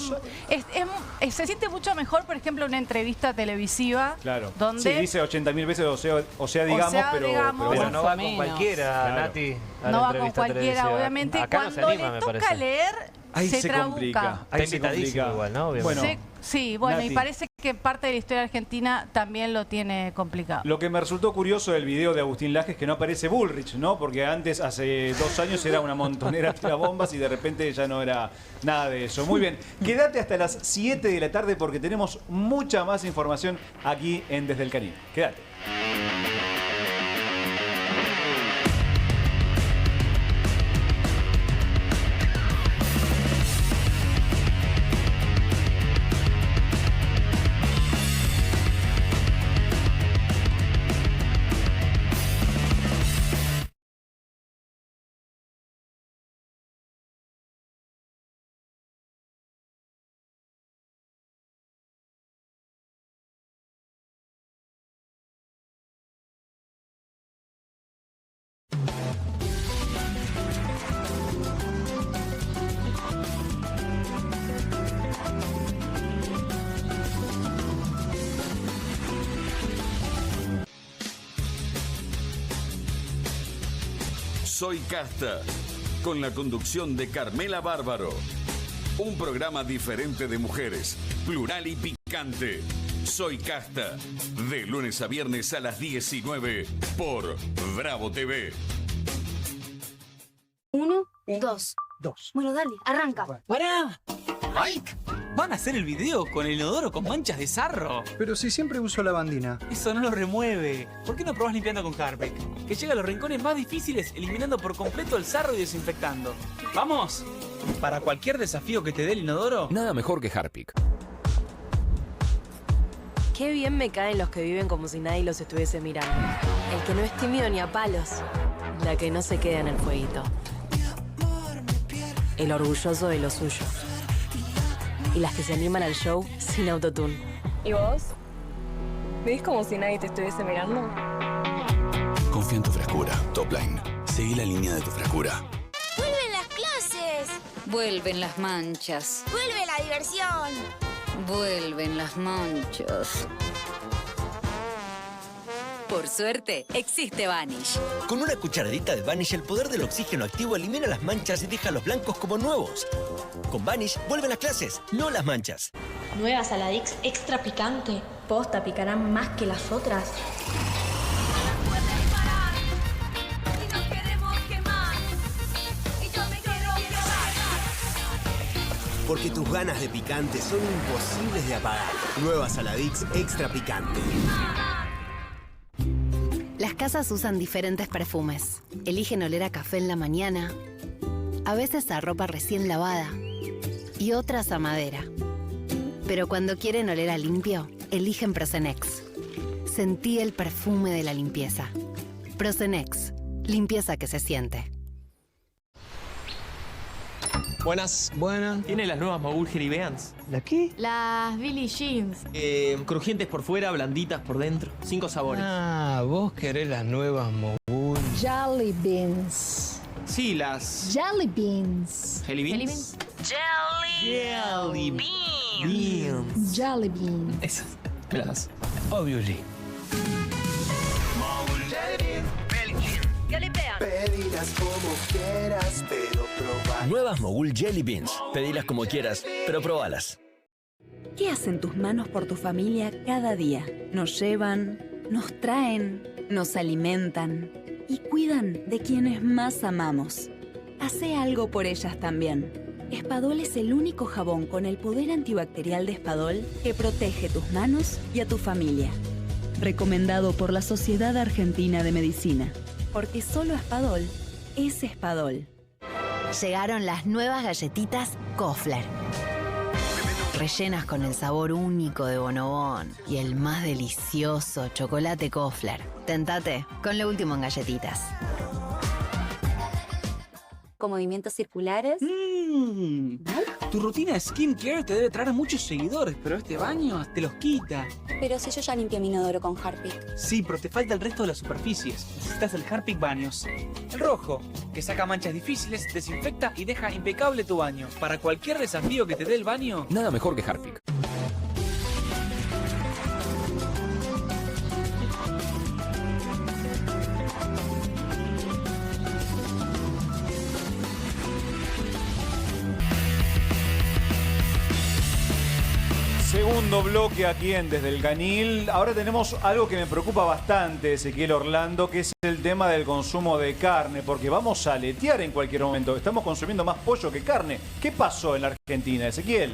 se siente mucho mejor, por ejemplo, una entrevista televisiva. Claro. Donde, sí, dice 80.000 veces, o sea, digamos, pero bueno, no va con cualquiera, Nati. No va con cualquiera, obviamente. Acá cuando le toca leer, se trabuca. Está invitadísimo igual, ¿no? Bueno, sí, bueno, Nati, y parece que parte de la historia argentina también lo tiene complicado. Lo que me resultó curioso del video de Agustín Laje es que no aparece Bullrich, ¿no? Porque antes, hace 2 años, era una montonera de bombas y de repente ya no era nada de eso. Muy bien, quédate hasta las 7 de la tarde porque tenemos mucha más información aquí en Desde el Canil. Quédate. Soy Casta, con la conducción de Carmela Bárbaro. Un programa diferente de mujeres, plural y picante. Soy Casta, de lunes a viernes a las 19 por Bravo TV. 1, 2. Bueno, dale, arranca. ¡Pará! ¡Mike! ¿Van a hacer el video con el inodoro con manchas de sarro? Pero si siempre uso lavandina. Eso no lo remueve. ¿Por qué no probás limpiando con Harpic? Que llega a los rincones más difíciles eliminando por completo el sarro y desinfectando. ¡Vamos! Para cualquier desafío que te dé el inodoro, nada mejor que Harpic. Qué bien me caen los que viven como si nadie los estuviese mirando. El que no es tímido ni a palos. La que no se queda en el fueguito. El orgulloso de lo suyo. Y las que se animan al show sin autotune. ¿Y vos? ¿Ves como si nadie te estuviese mirando? Confía en tu frescura. Topline. Seguí la línea de tu frescura. ¡Vuelven las clases! Vuelven las manchas. ¡Vuelve la diversión! Vuelven las manchas. Por suerte, existe Vanish. Con una cucharadita de Vanish, el poder del oxígeno activo elimina las manchas y deja los blancos como nuevos. Con Vanish, vuelven las clases, no las manchas. Nueva Saladix extra picante. ¿Posta picarán más que las otras? Porque tus ganas de picante son imposibles de apagar. Nueva Saladix extra picante. Las casas usan diferentes perfumes. Eligen oler a café en la mañana, a veces a ropa recién lavada y otras a madera. Pero cuando quieren oler a limpio, eligen Prosenex. Sentí el perfume de la limpieza. Prosenex, limpieza que se siente. Buenas. Buenas. ¿Tiene las nuevas Mogul Jelly Beans? ¿La qué? Las Billie Jeans. Crujientes por fuera, blanditas por dentro. 5 sabores. Ah, vos querés las nuevas Mogul. Jelly Beans. Sí, las... Jelly Beans. ¿Jelly Beans? Jelly Beans. Jelly Beans. Esas. Me las das. Obviously. Pedirás como quieras, pero probar. Nuevas Mogul Jelly Beans. Pedilas como quieras, pero probalas. ¿Qué hacen tus manos por tu familia cada día? Nos llevan, nos traen, nos alimentan y cuidan de quienes más amamos. Hace algo por ellas también. Espadol es el único jabón con el poder antibacterial de Espadol que protege tus manos y a tu familia. Recomendado por la Sociedad Argentina de Medicina. Porque solo Espadol es Espadol. Llegaron las nuevas galletitas Kofler. Rellenas con el sabor único de Bonobón y el más delicioso chocolate Kofler. Tentate con lo último en galletitas. Con movimientos circulares. Tu rutina de skincare te debe traer muchos seguidores, pero este baño te los quita. Pero si yo ya limpié mi inodoro con Harpic. Sí, pero te falta el resto de las superficies. Necesitas el Harpic Baños. El rojo, que saca manchas difíciles, desinfecta y deja impecable tu baño. Para cualquier desafío que te dé el baño, nada mejor que Harpic. Segundo bloque aquí en Desde el Canil. Ahora tenemos algo que me preocupa bastante, Ezequiel Orlando, que es el tema del consumo de carne, porque vamos a aletear en cualquier momento. Estamos consumiendo más pollo que carne. ¿Qué pasó en la Argentina, Ezequiel?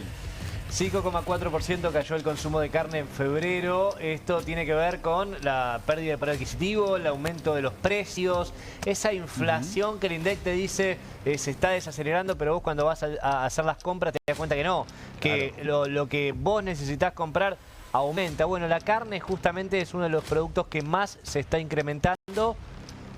5,4% cayó el consumo de carne en febrero. Esto tiene que ver con la pérdida de poder adquisitivo, el aumento de los precios, esa inflación que el INDEC te dice se está desacelerando, pero vos cuando vas a hacer las compras te das cuenta que no, que claro, lo que vos necesitas comprar aumenta. Bueno, la carne justamente es uno de los productos que más se está incrementando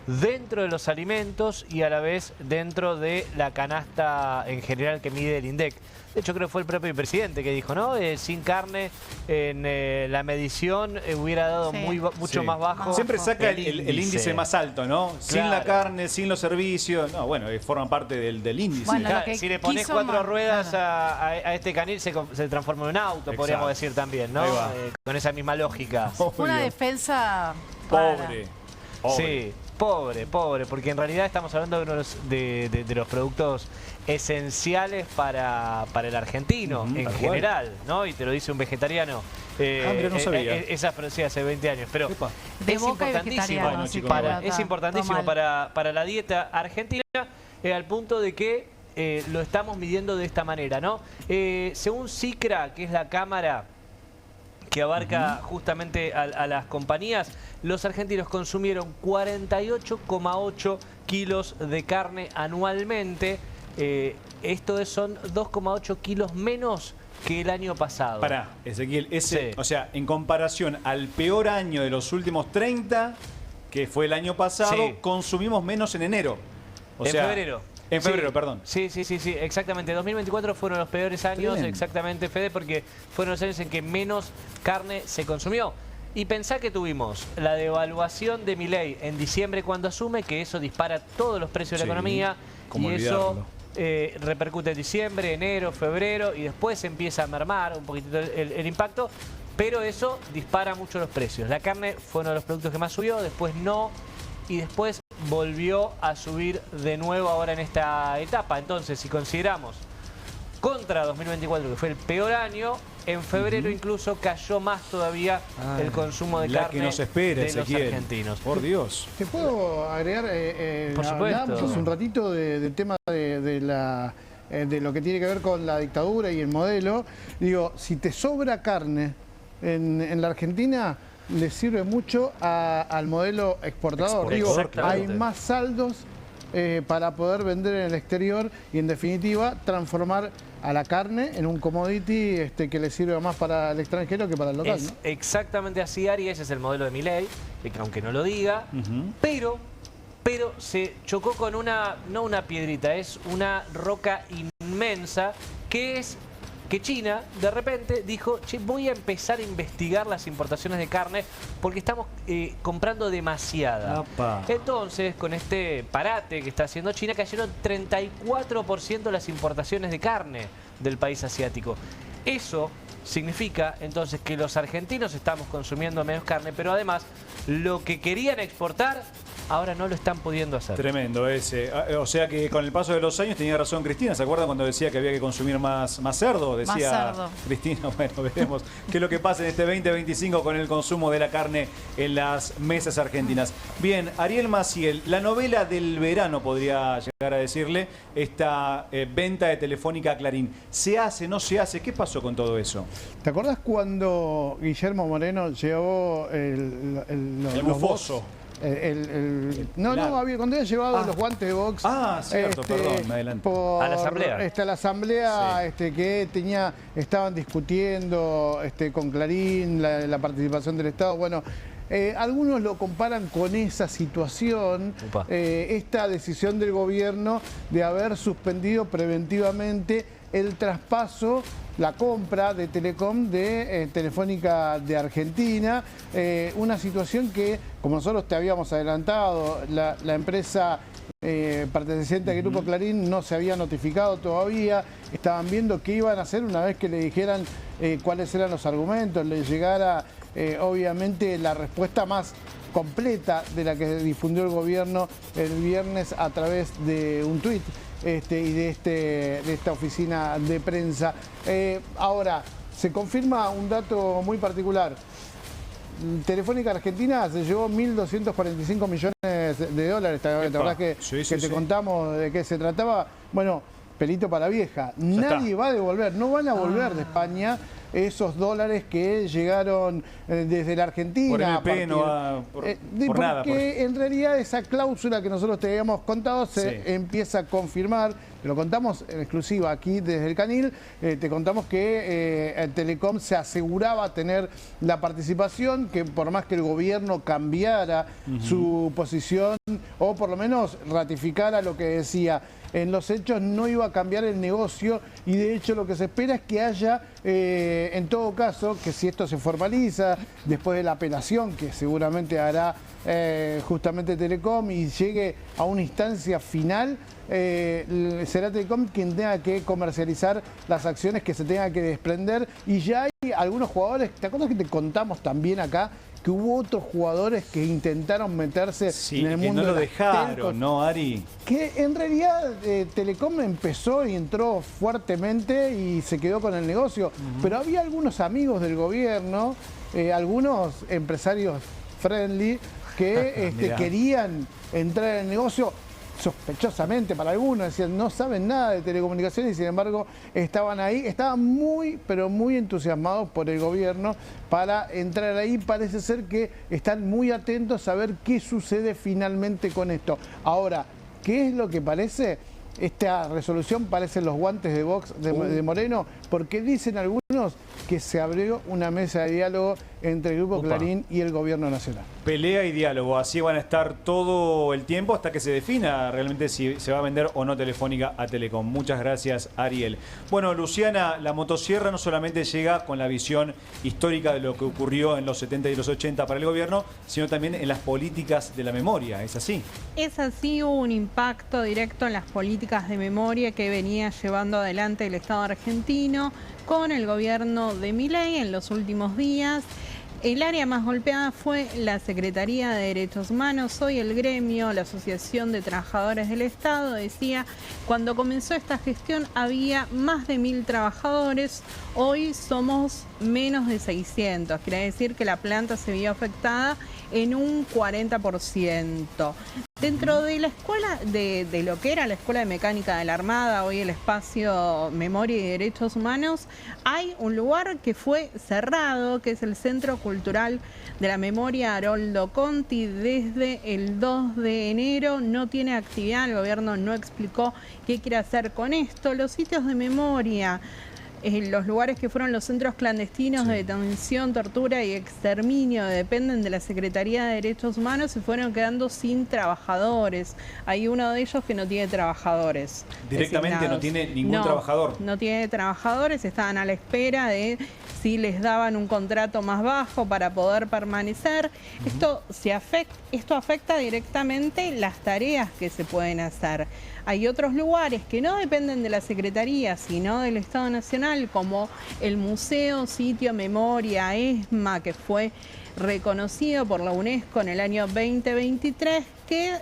dentro de los alimentos y a la vez dentro de la canasta en general que mide el INDEC. De hecho, creo que fue el propio presidente que dijo, ¿no? Sin carne en la medición hubiera dado mucho más bajo. Siempre saca el índice más alto, ¿no? Claro. Sin la carne, sin los servicios. No, bueno, forman parte del índice. Bueno, claro, si le pones 4 ruedas a este canil, se transforma en un auto, exacto, podríamos decir también, ¿no? Con esa misma lógica. Una defensa pobre. Sí, Pobre, porque en realidad estamos hablando de los productos esenciales para el argentino en general, ¿no? Y te lo dice un vegetariano. Mira, no sabía. Esa sí, hace 20 años, pero De es Boca y importantísimo, vegetariano, es importantísimo para la dieta argentina, al punto de que lo estamos midiendo de esta manera, ¿no? Según CICRA, que es la cámara que abarca justamente a las compañías, los argentinos consumieron 48,8 kilos de carne anualmente. Esto son 2,8 kilos menos que el año pasado. Pará, Ezequiel, o sea, en comparación al peor año de los últimos 30, que fue el año pasado, consumimos menos en enero. En febrero. En febrero, perdón. Sí, exactamente. 2024 fueron los peores años, exactamente, Fede, porque fueron los años en que menos carne se consumió. Y pensá que tuvimos la devaluación de Milei en diciembre cuando asume, que eso dispara todos los precios de la economía. Y eso repercute en diciembre, enero, febrero, y después empieza a mermar un poquitito el impacto. Pero eso dispara mucho los precios. La carne fue uno de los productos que más subió, después no, y después volvió a subir de nuevo ahora en esta etapa. Entonces, si consideramos contra 2024, que fue el peor año, en febrero incluso cayó más todavía el consumo de carne que nos espera, de los argentinos. Por Dios. ¿Te puedo agregar? Por supuesto. Hablamos hace un ratito del tema de lo que tiene que ver con la dictadura y el modelo. Digo, si te sobra carne en la Argentina, le sirve mucho al modelo exportador. Digo, hay más saldos para poder vender en el exterior y, en definitiva, transformar a la carne en un commodity que le sirve más para el extranjero que para el local, Es ¿no? exactamente así, Ari. Ese es el modelo de Milei, que aunque no lo diga, pero se chocó con no una piedrita, es una roca inmensa, que es que China de repente dijo: che, voy a empezar a investigar las importaciones de carne porque estamos comprando demasiada. Entonces, con este parate que está haciendo China, cayeron 34% las importaciones de carne del país asiático. Eso significa entonces que los argentinos estamos consumiendo menos carne, pero además lo que querían exportar ahora no lo están pudiendo hacer. Tremendo ese. O sea que con el paso de los años tenía razón Cristina. ¿Se acuerdan cuando decía que había que consumir más cerdo? Decía más cerdo. Cristina. Bueno, veremos qué es lo que pasa en este 2025 con el consumo de la carne en las mesas argentinas. Bien, Ariel Maciel, la novela del verano podría llegar a decirle, esta venta de Telefónica a Clarín. ¿Se hace, no se hace? ¿Qué pasó con todo eso? ¿Te acordás cuando Guillermo Moreno llevó el bufoso? Cuando había llevado los guantes de box. Cierto, perdón, me adelanto. A la asamblea. A la asamblea que estaban discutiendo con Clarín la participación del Estado. Bueno, algunos lo comparan con esa situación, esta decisión del gobierno de haber suspendido preventivamente el traspaso, la compra de Telecom de Telefónica de Argentina, una situación que, como nosotros te habíamos adelantado, la empresa perteneciente al Grupo Clarín no se había notificado todavía, estaban viendo qué iban a hacer una vez que le dijeran cuáles eran los argumentos, le llegara obviamente la respuesta más completa de la que difundió el gobierno el viernes a través de un tuit. Y de esta oficina de prensa. Ahora, se confirma un dato muy particular. Telefónica Argentina se llevó 1.245 millones de dólares. ¿Te acordás que te contamos de qué se trataba? Bueno, pelito para la vieja. Nadie va a devolver, no van a volver de España esos dólares que llegaron desde la Argentina. Por MP no va por nada. Porque en realidad esa cláusula que nosotros te habíamos contado se empieza a confirmar. Te lo contamos en exclusiva aquí desde el Canil. Te contamos que Telecom se aseguraba tener la participación, que por más que el gobierno cambiara su posición o por lo menos ratificara lo que decía, en los hechos no iba a cambiar el negocio y de hecho lo que se espera es que haya en todo caso, que si esto se formaliza, después de la apelación que seguramente hará justamente Telecom y llegue a una instancia final, será Telecom quien tenga que comercializar las acciones que se tenga que desprender. Y ya hay algunos jugadores, ¿te acuerdas que te contamos también acá que hubo otros jugadores que intentaron meterse en el mundo no lo de las dejaron, telcos? ¿no, Ari? Que en realidad Telecom empezó y entró fuertemente y se quedó con el negocio. Pero había algunos amigos del gobierno, algunos empresarios friendly, que querían entrar en el negocio sospechosamente para algunos, decían no saben nada de telecomunicaciones y sin embargo estaban ahí, estaban muy pero muy entusiasmados por el gobierno para entrar ahí. Parece ser que están muy atentos a ver qué sucede finalmente con esto. Ahora, ¿qué es lo que parece? Esta resolución parece los guantes de Vox de Moreno, porque dicen algunos que se abrió una mesa de diálogo entre el Grupo Clarín y el Gobierno Nacional. Pelea y diálogo, así van a estar todo el tiempo hasta que se defina realmente si se va a vender o no Telefónica a Telecom. Muchas gracias, Ariel. Bueno, Luciana, la motosierra no solamente llega con la visión histórica de lo que ocurrió en los 70 y los 80 para el gobierno, sino también en las políticas de la memoria, ¿es así? Es así, hubo un impacto directo en las políticas de memoria que venía llevando adelante el Estado argentino con el gobierno de Milei en los últimos días. El área más golpeada fue la Secretaría de Derechos Humanos. Hoy el gremio, la Asociación de Trabajadores del Estado, decía cuando comenzó esta gestión había más de 1000 trabajadores, hoy somos menos de 600. Quiere decir que la planta se vio afectada en un 40%. Dentro de la escuela, de lo que era la Escuela de Mecánica de la Armada, hoy el espacio Memoria y Derechos Humanos, hay un lugar que fue cerrado, que es el Centro Cultural de la Memoria Haroldo Conti. Desde el 2 de enero no tiene actividad, el gobierno no explicó qué quiere hacer con esto. Los sitios de memoria, los lugares que fueron los centros clandestinos de detención, tortura y exterminio dependen de la Secretaría de Derechos Humanos y fueron quedando sin trabajadores. Hay uno de ellos que no tiene trabajadores. Directamente designados. no tiene ningún trabajador. No tiene trabajadores, estaban a la espera de si les daban un contrato más bajo para poder permanecer. Esto afecta directamente las tareas que se pueden hacer. Hay otros lugares que no dependen de la Secretaría, sino del Estado Nacional, como el Museo Sitio Memoria ESMA, que fue reconocido por la UNESCO en el año 2023, que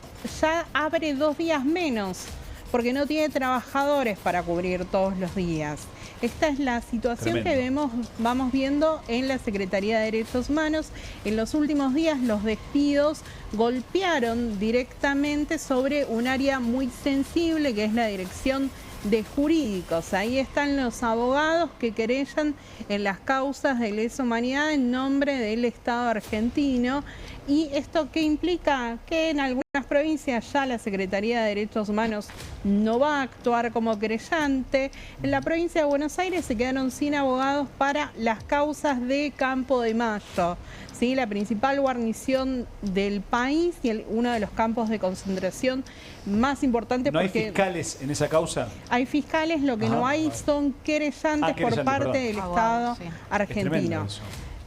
ya abre 2 días menos, porque no tiene trabajadores para cubrir todos los días. Esta es la situación que vamos viendo en la Secretaría de Derechos Humanos. En los últimos días los despidos golpearon directamente sobre un área muy sensible, que es la Dirección de Jurídicos. Ahí están los abogados que querellan en las causas de lesa humanidad en nombre del Estado argentino. ¿Y esto qué implica? Que en algunas provincias ya la Secretaría de Derechos Humanos no va a actuar como querellante. En la provincia de Buenos Aires se quedaron sin abogados para las causas de Campo de Mayo, ¿sí? La principal guarnición del país y uno de los campos de concentración más importantes. ¿No hay fiscales en esa causa? Hay fiscales, lo que no hay son querellantes por parte del Estado argentino.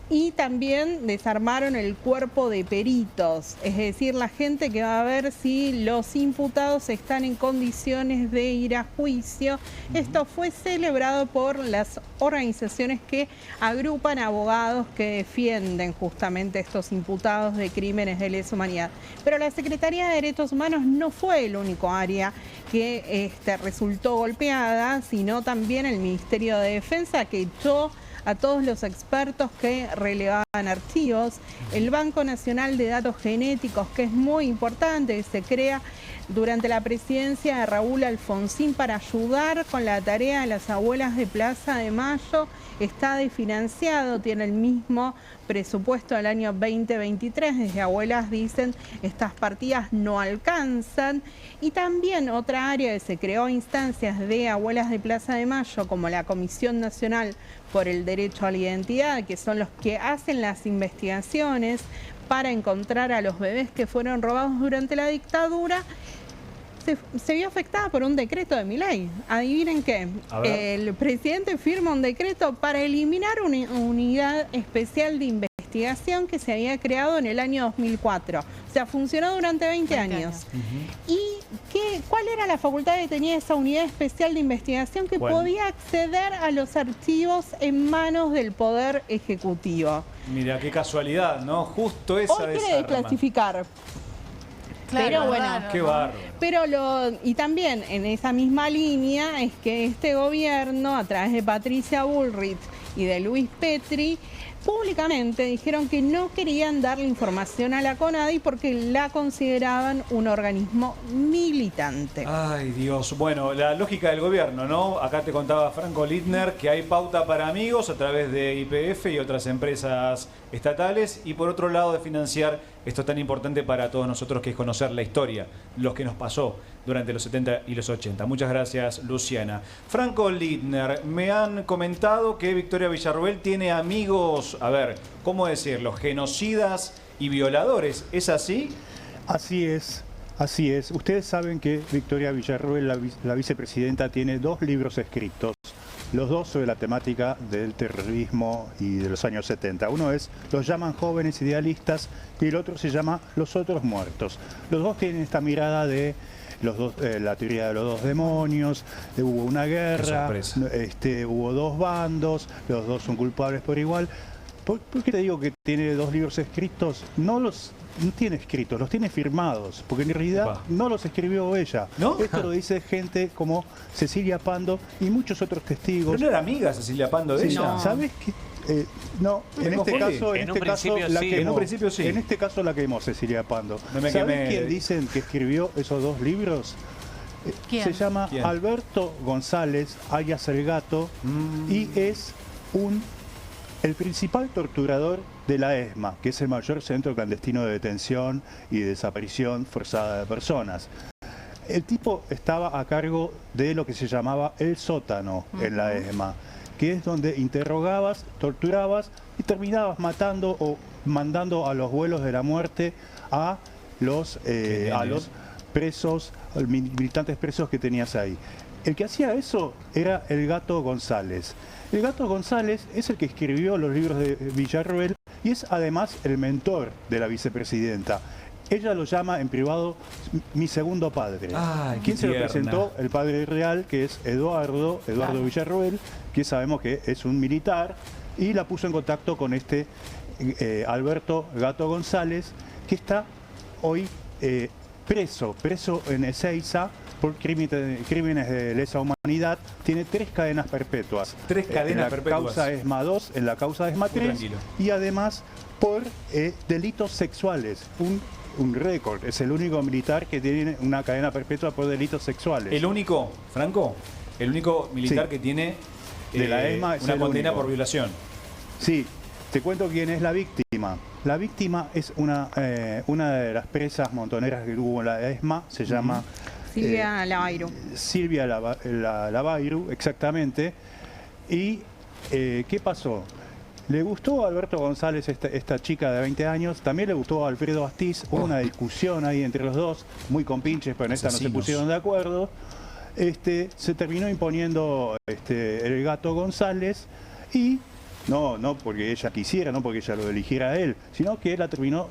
Y también desarmaron el cuerpo de peritos, es decir, la gente que va a ver si los imputados están en condiciones de ir a juicio. Esto fue celebrado por las organizaciones que agrupan abogados que defienden justamente estos imputados de crímenes de lesa humanidad. Pero la Secretaría de Derechos Humanos no fue el único área que resultó golpeada, sino también el Ministerio de Defensa, que echó a todos los expertos que relevaban archivos. El Banco Nacional de Datos Genéticos, que es muy importante, se crea durante la presidencia de Raúl Alfonsín para ayudar con la tarea de las abuelas de Plaza de Mayo. Está desfinanciado, tiene el mismo presupuesto del año 2023. Desde Abuelas dicen estas partidas no alcanzan. Y también otra área que se creó instancias de Abuelas de Plaza de Mayo, como la Comisión Nacional por el Derecho a la Identidad, que son los que hacen las investigaciones para encontrar a los bebés que fueron robados durante la dictadura. se vio afectada por un decreto de Milei. Adivinen qué. El presidente firma un decreto para eliminar una unidad especial de investigación que se había creado en el año 2004. O sea, funcionó durante 20 años. ¿Y cuál era la facultad que tenía esa unidad especial de investigación? Que podía acceder a los archivos en manos del Poder Ejecutivo. Mira, qué casualidad, ¿no? Justo esa Hoy quiere desclasificar. Claro, pero bueno, qué barro. Pero y también en esa misma línea es que este gobierno, a través de Patricia Bullrich y de Luis Petri, públicamente dijeron que no querían darle información a la CONADI porque la consideraban un organismo militante. Ay, Dios. Bueno, la lógica del gobierno, ¿no? Acá te contaba Franco Littner que hay pauta para amigos a través de YPF y otras empresas estatales, y por otro lado de financiar esto tan importante para todos nosotros, que es conocer la historia, lo que nos pasó durante los 70 y los 80. Muchas gracias, Luciana. Franco Littner, me han comentado que Victoria Villarroel tiene amigos, a ver, ¿cómo decirlo? Genocidas y violadores, ¿es así? Así es. Así es. Ustedes saben que Victoria Villarroel, la vicepresidenta, tiene 2 libros escritos. Los 2 sobre la temática del terrorismo y de los años 70. Uno es Los llaman jóvenes idealistas y el otro se llama Los otros muertos. Los 2 tienen esta mirada de la teoría de los 2 demonios, hubo una guerra, hubo 2 bandos, los 2 son culpables por igual. ¿Por qué te digo que tiene 2 libros escritos? No tiene escritos, los tiene firmados, porque en realidad no los escribió ella. ¿No? Esto lo dice gente como Cecilia Pando y muchos otros testigos. ¿Pero no era amiga Cecilia Pando de ella? No. ¿Sabes qué? No, en este caso la quemó Cecilia Pando. ¿Sabes quién dicen que escribió esos 2 libros? ¿Quién? Se llama Alberto González, alias El Gato, y es el principal torturador de la ESMA, que es el mayor centro clandestino de detención y de desaparición forzada de personas. El tipo estaba a cargo de lo que se llamaba el sótano en la ESMA, que es donde interrogabas, torturabas y terminabas matando o mandando a los vuelos de la muerte a los presos, militantes presos que tenías ahí. El que hacía eso era el Gato González. El Gato González es el que escribió los libros de Villarroel y es además el mentor de la vicepresidenta. Ella lo llama en privado mi segundo padre. ¿Quién se lo presentó? El padre real, que es Eduardo Villarroel, que sabemos que es un militar, y la puso en contacto con este Alberto Gato González, que está hoy preso en Ezeiza por crímenes de lesa humanidad. Tiene 3 cadenas perpetuas. 3 cadenas perpetuas. En la causa ESMA 2, en la causa ESMA 3, y además por delitos sexuales. Un récord. Es el único militar que tiene una cadena perpetua por delitos sexuales. ¿El único, Franco? ¿El único militar que tiene de la ESMA es una condena por violación? Sí. Te cuento quién es la víctima. La víctima es una de las presas montoneras que hubo en la ESMA. Se llama Silvia Lavairu. Silvia Lavairu, exactamente. ¿Y qué pasó? Le gustó a Alberto González esta chica de 20 años, también le gustó a Alfredo Astiz, hubo una discusión ahí entre los dos, muy compinches, pero en esta no se pusieron de acuerdo. Se terminó imponiendo el Gato González, y no porque ella quisiera, no porque ella lo eligiera a él, sino que él la terminó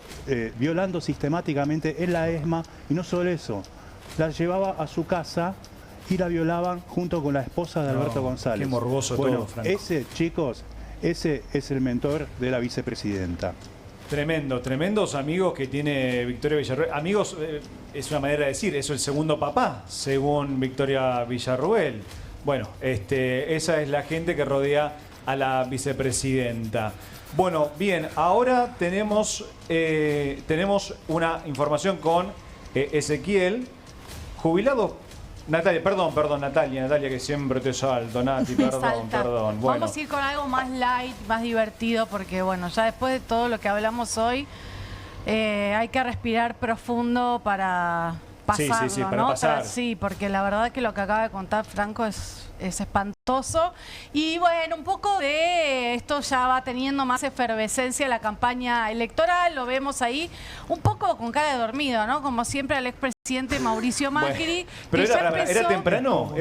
violando sistemáticamente en la ESMA, y no solo eso, la llevaba a su casa y la violaban junto con la esposa de Alberto González. Qué morboso todo, Franco. Ese es el mentor de la vicepresidenta. Tremendos amigos que tiene Victoria Villarroel. Amigos, es una manera de decir, es el segundo papá, según Victoria Villarroel. Bueno, esa es la gente que rodea a la vicepresidenta. Bueno, bien, ahora tenemos una información con Ezequiel, jubilado. Natalia, perdón, Natalia, que siempre te salto, Nati, perdón. Bueno. Vamos a ir con algo más light, más divertido, porque bueno, ya después de todo lo que hablamos hoy, hay que respirar profundo para pasarlo, sí, para ¿no? pasar. Sí, porque la verdad que lo que acaba de contar Franco es espantoso. Y bueno, un poco de esto ya va teniendo más efervescencia la campaña electoral, lo vemos ahí un poco con cara de dormido, ¿no? Como siempre al expresidente Mauricio Macri. Bueno, pero era temprano,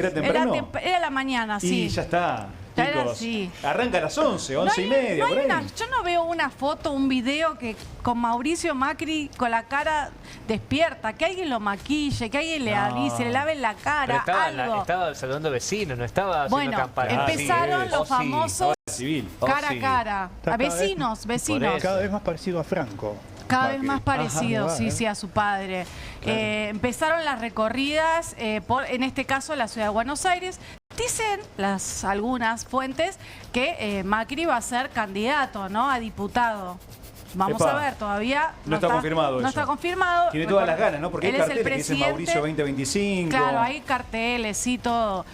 Era la mañana, sí. Y ya está. Chicos, sí. Arranca a las 11, 11:30, por ahí. Yo no veo una foto, un video que con Mauricio Macri con la cara despierta, que alguien lo maquille, que alguien le avise, le lave la cara, algo. Estaba saludando vecinos, no estaba haciendo campaña. Empezaron los famosos cara a cara. A vecinos. Cada vez más parecido a Franco. Cada vez más parecido, sí, a su padre. Claro. Empezaron las recorridas, en este caso, la ciudad de Buenos Aires. Dicen algunas fuentes que Macri va a ser candidato, ¿no? A diputado. Vamos a ver, todavía no está confirmado eso. No está confirmado. Tiene todas las ganas, ¿no? Porque hay carteles que dicen Mauricio 2025. Claro, hay carteles, sí, todo.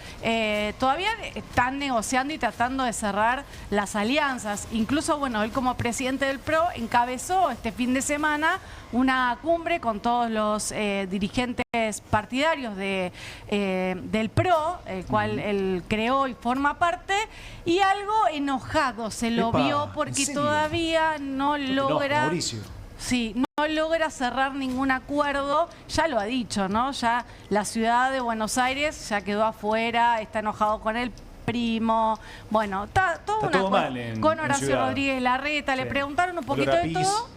Todavía están negociando y tratando de cerrar las alianzas. Incluso, bueno, él como presidente del PRO encabezó este fin de semana una cumbre con todos los dirigentes partidarios del PRO, el cual él creó y forma parte, y algo enojado se lo vio porque todavía no logra... Sí, no logra cerrar ningún acuerdo, ya lo ha dicho, ¿no? Ya la ciudad de Buenos Aires ya quedó afuera, está enojado con el primo, bueno, está todo mal con Horacio Rodríguez Larreta, le preguntaron un poquito de todo,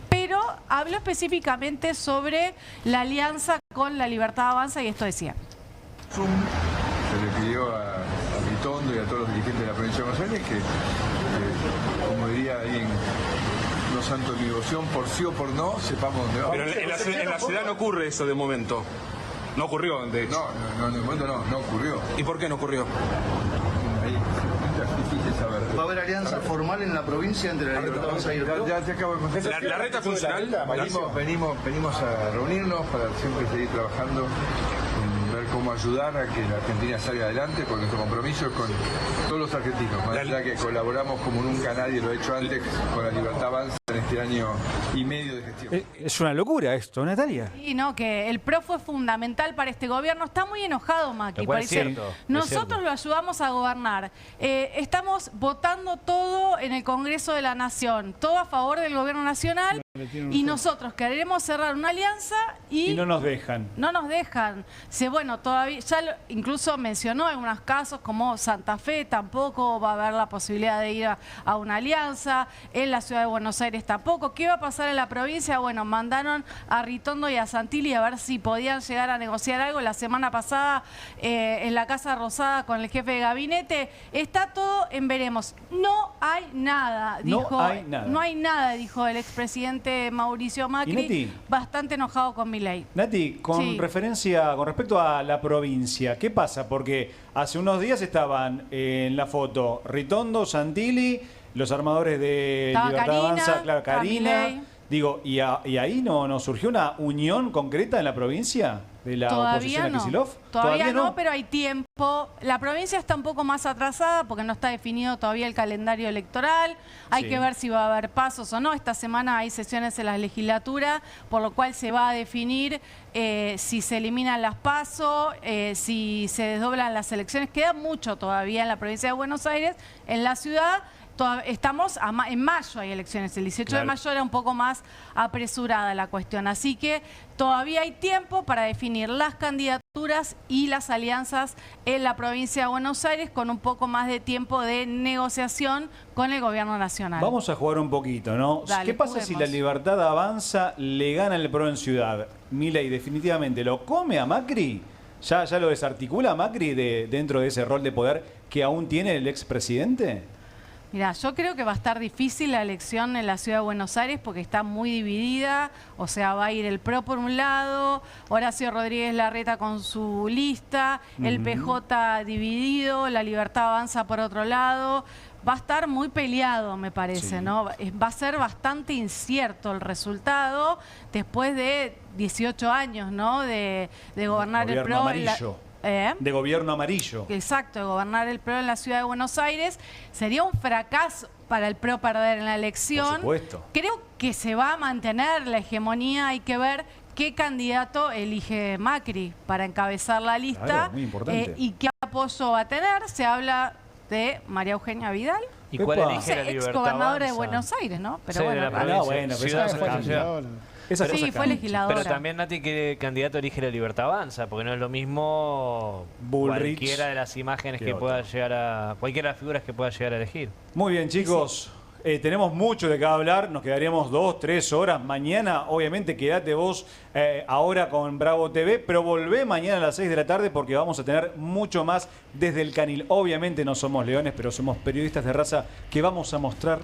pero habló específicamente sobre la alianza con La Libertad Avanza y esto decía. Se le pidió a Ritondo y a todos los dirigentes de la provincia de Buenos Aires que como diría ahí no santo ni devoción, por sí o por no, sepamos dónde vamos. Pero en la ciudad no ocurre eso de momento. No ocurrió, de hecho. No, de momento no ocurrió. ¿Y por qué no ocurrió? Ahí es difícil saber. ¿Va a haber alianza formal en la provincia entre La Libertad Avanza y el PRO? Ya te acabo de contestar. ¿La reta funcional? Venimos a reunirnos para siempre seguir trabajando en ver cómo ayudar a que la Argentina salga adelante, con nuestro compromiso con todos los argentinos. Más allá que colaboramos como nunca nadie lo ha hecho antes con La Libertad Avanza en este año y medio de gestión. Es una locura esto, Natalia. Sí, no, que el PRO fue fundamental para este gobierno. Está muy enojado Macri. Nosotros lo ayudamos a gobernar. Estamos votando todo en el Congreso de la Nación, todo a favor del gobierno nacional, y nosotros queremos cerrar una alianza y no nos dejan. No nos dejan. Bueno, todavía, incluso mencionó algunos casos como Santa Fe, tampoco va a haber la posibilidad de ir a una alianza, en la ciudad de Buenos Aires tampoco. ¿Qué va a pasar en la provincia? Bueno, mandaron a Ritondo y a Santilli a ver si podían llegar a negociar algo. La semana pasada en la Casa Rosada con el jefe de gabinete, está todo en veremos. No hay nada, no hay nada, dijo el expresidente Mauricio Macri, bastante enojado con Milei. Nati, con respecto a la provincia, ¿qué pasa? Porque hace unos días estaban en la foto Ritondo, Santilli, los armadores de Libertad Avanza, claro, Karina. Digo, ¿y ahí no surgió una unión concreta en la provincia de la oposición a Kicillof? Todavía no, pero hay tiempo. La provincia está un poco más atrasada porque no está definido todavía el calendario electoral. Hay que ver si va a haber pasos o no. Esta semana hay sesiones en la legislatura, por lo cual se va a definir si se eliminan las pasos, si se desdoblan las elecciones. Queda mucho todavía en la provincia de Buenos Aires. En la ciudad estamos en mayo, hay elecciones. El 18 de mayo era un poco más apresurada la cuestión. Así que todavía hay tiempo para definir las candidaturas y las alianzas en la provincia de Buenos Aires, con un poco más de tiempo de negociación con el gobierno nacional. Vamos a jugar un poquito, ¿no? Dale, ¿qué pasa si La Libertad Avanza le gana el PRO en ciudad? Milei definitivamente lo come a Macri. ¿Ya lo desarticula a Macri dentro de ese rol de poder que aún tiene el expresidente? Mirá, yo creo que va a estar difícil la elección en la ciudad de Buenos Aires porque está muy dividida. O sea, va a ir el PRO por un lado, Horacio Rodríguez Larreta con su lista, el PJ dividido, La Libertad Avanza por otro lado. Va a estar muy peleado, me parece, ¿no? Va a ser bastante incierto el resultado después de 18 años, ¿no? De gobernar el PRO. De gobierno amarillo. Exacto, de gobernar el PRO en la ciudad de Buenos Aires. Sería un fracaso para el PRO perder en la elección. Por supuesto. Creo que se va a mantener la hegemonía. Hay que ver qué candidato elige Macri para encabezar la lista. Claro, muy importante. Y qué apoyo va a tener. Se habla de María Eugenia Vidal. ¿Y cuál elige la Libertad exgobernadora de Avanza? Buenos Aires, ¿no? Pero Sí, bueno, de la provincia. bueno, pero Ciudad esa fue cambia. legisladora. Esa sí, cosa fue cambia. legisladora. Pero también, Nati, ¿qué candidato elige la Libertad Avanza? Porque no es lo mismo Bullrich cualquiera de las imágenes que que otro. pueda llegar a... Cualquiera de las figuras que pueda llegar a elegir. Muy bien, chicos. Tenemos mucho de qué hablar, nos quedaríamos 2, 3 horas. Mañana, obviamente, quédate vos ahora con Bravo TV, pero volvé mañana a las 6 de la tarde porque vamos a tener mucho más desde el Canil. Obviamente no somos leones, pero somos periodistas de raza que vamos a mostrar